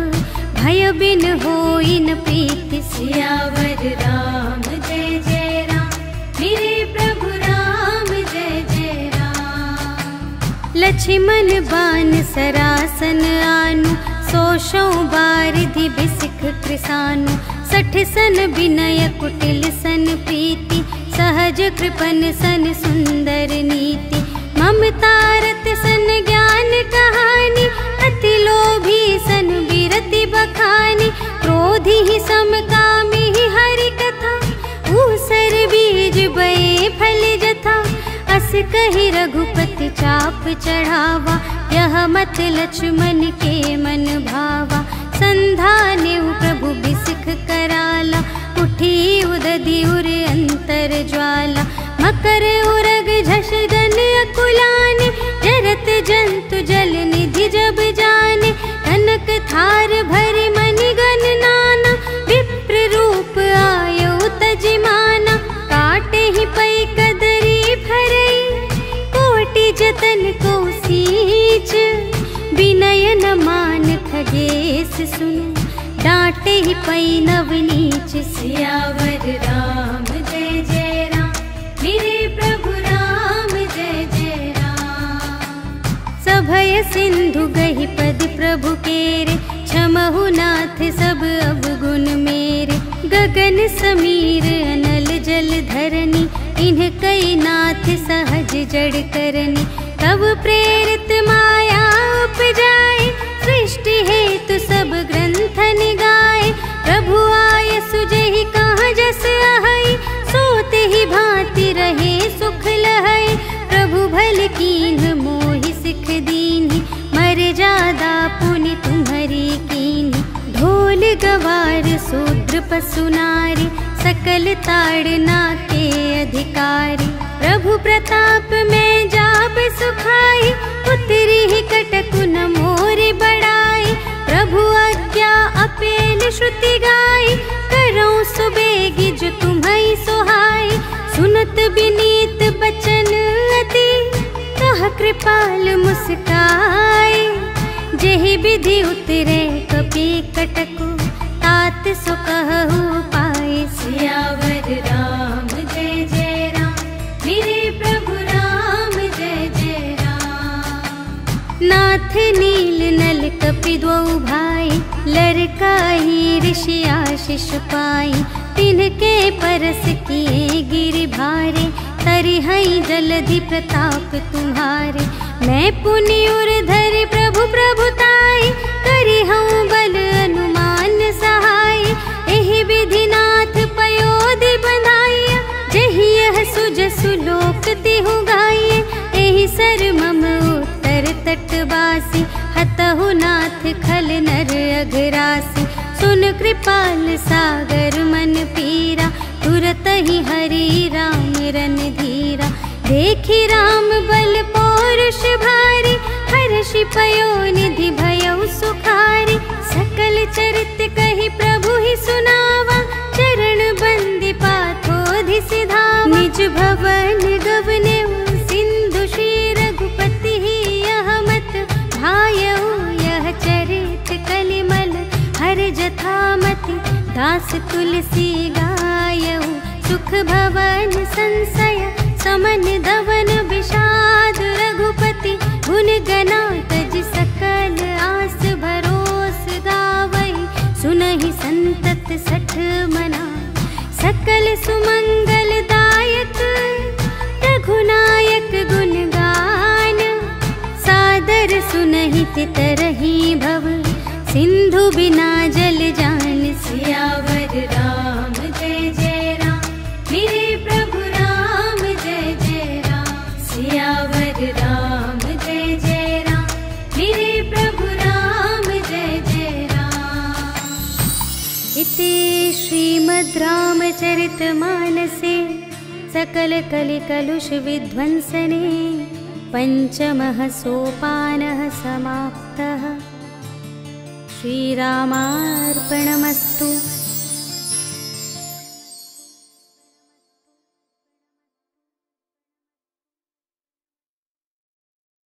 भय बिन होई न प्रीति। सियावर राम जय जय राम, मेरे प्रभु राम जय जय राम। लक्ष्मण बान सरासन आनु, 100 बारिधि बिसिख कृसानु। 60 सन विनय कुटिल सन प्रीति, सहज कृपन सन सुंदर नीति। ममता रत सन ज्ञान कहानी, अति लोभी सन विरति बखानी। क्रोधी ही समकामी ही हरि कथा, ऊसर बीज बए फल जथा। अस कहि रघुपति चाप चढ़ावा, यह मत लक्ष्मण के मन भावा। संधानेउ प्रभु बिसिख कराला, उठी उदधि उर अंतर ज्वाला। मकर उरग झष गन अकुलाने, जरत जंतु जल निधि जब जाने। कनक थार भरि मनि गण नाना, विप्र रूप आयो तजिमाना। काटे ही पै कदरी भरई, कोटि जतन को सींच। विनय न मान खगेश सुन, डांटे ही पै नव नीच। सियावर राम जय जय राम, मेरे प्रभु राम जय जय राम। सभय सिंधु गहि पद प्रभु केरे, क्षमहु नाथ सब अवगुण मेरे। गगन समीर अनल जल धरनी, इन्ह कई नाथ सहज जड़ करनी। तब प्रेरित माया उपजाए, सृष्टि हेतु सब ग्रंथ निगाए। प्रभु आय सुजहि कहाँ जस आहई, सोते ही भांति रहे सुख लहई। प्रभु भल कीन्ह मोहि सिख दीन्हि, मर्यादा पुनि तुम्हरी कीन्हि। ढोल गवार शूद्र पशु नारी, सकल ताड़ना के अधिकारी। प्रभु प्रताप में जाब सुखाई, उतरी ही कटकु न मोरि बड़ाई। प्रभु आज्ञा अपेल श्रुति गाई, करऊँ सुबेगी जो तुम्हई सोहाई। सुनत विनीत बचन अति, कह कृपाल मुस्काई। जेहि विधि उतरे कपि कटकु, तात सो कहु पाई। सियावर राम जय जय राम, मेरे प्रभु राम जय जय राम। नाथ नील नल कपि द्वौ भाई, लरकाई ऋषि आशीष पाई। तिनके परस किए गिरि भारे, तरिहई जलधि प्रताप तुम्हारे। मैं पुनि उर धरि प्रभु प्रभुताई, करिहऊँ बल अनुमान सहाय। एहि विधि नाथ पयोधि बंधाइया, जहि यह सुजसु लोक तिहु गाइए। एहि सर मम उत्तर तटवासी, हतहु नाथ खल नर अघरासी। सुन कृपाल सागर मन पीरा, तुरत ही हरि राम रन धीरा। देखि राम बल पौरुष भारी, हर्षि पयो निधि भयउ सुखारी। सकल चरित कहि प्रभु ही सुनावा, चरण बंदी पाथोधि सिधावा। निज भवन गवनेउ सिंधु श्री रघुपति ही, यह मत भायउ यह चरित कलिमल। हर जथामति दास तुलसी गायउ, सुख भवन संशय समन दवन विषाद। रघुपति गुण गना तज सकल आस भरोस गावई, सुनहि संतत सठ मना, सकल सुमंगलदायक रघुनायक गुण गान। सादर सुनहि तितरहि भव, सिंधु बिना जल जान। सियावर राम जय जय राम, मेरे प्रभु राम जय जय राम। सियावर राम जय जय राम, मेरे प्रभु राम जय जय राम। इति श्रीमद् रामचरितमानसे सकल कलिकलुष विध्वंसने पंचमः सोपानः समाप्तः। श्रीरामार्पणमस्तु।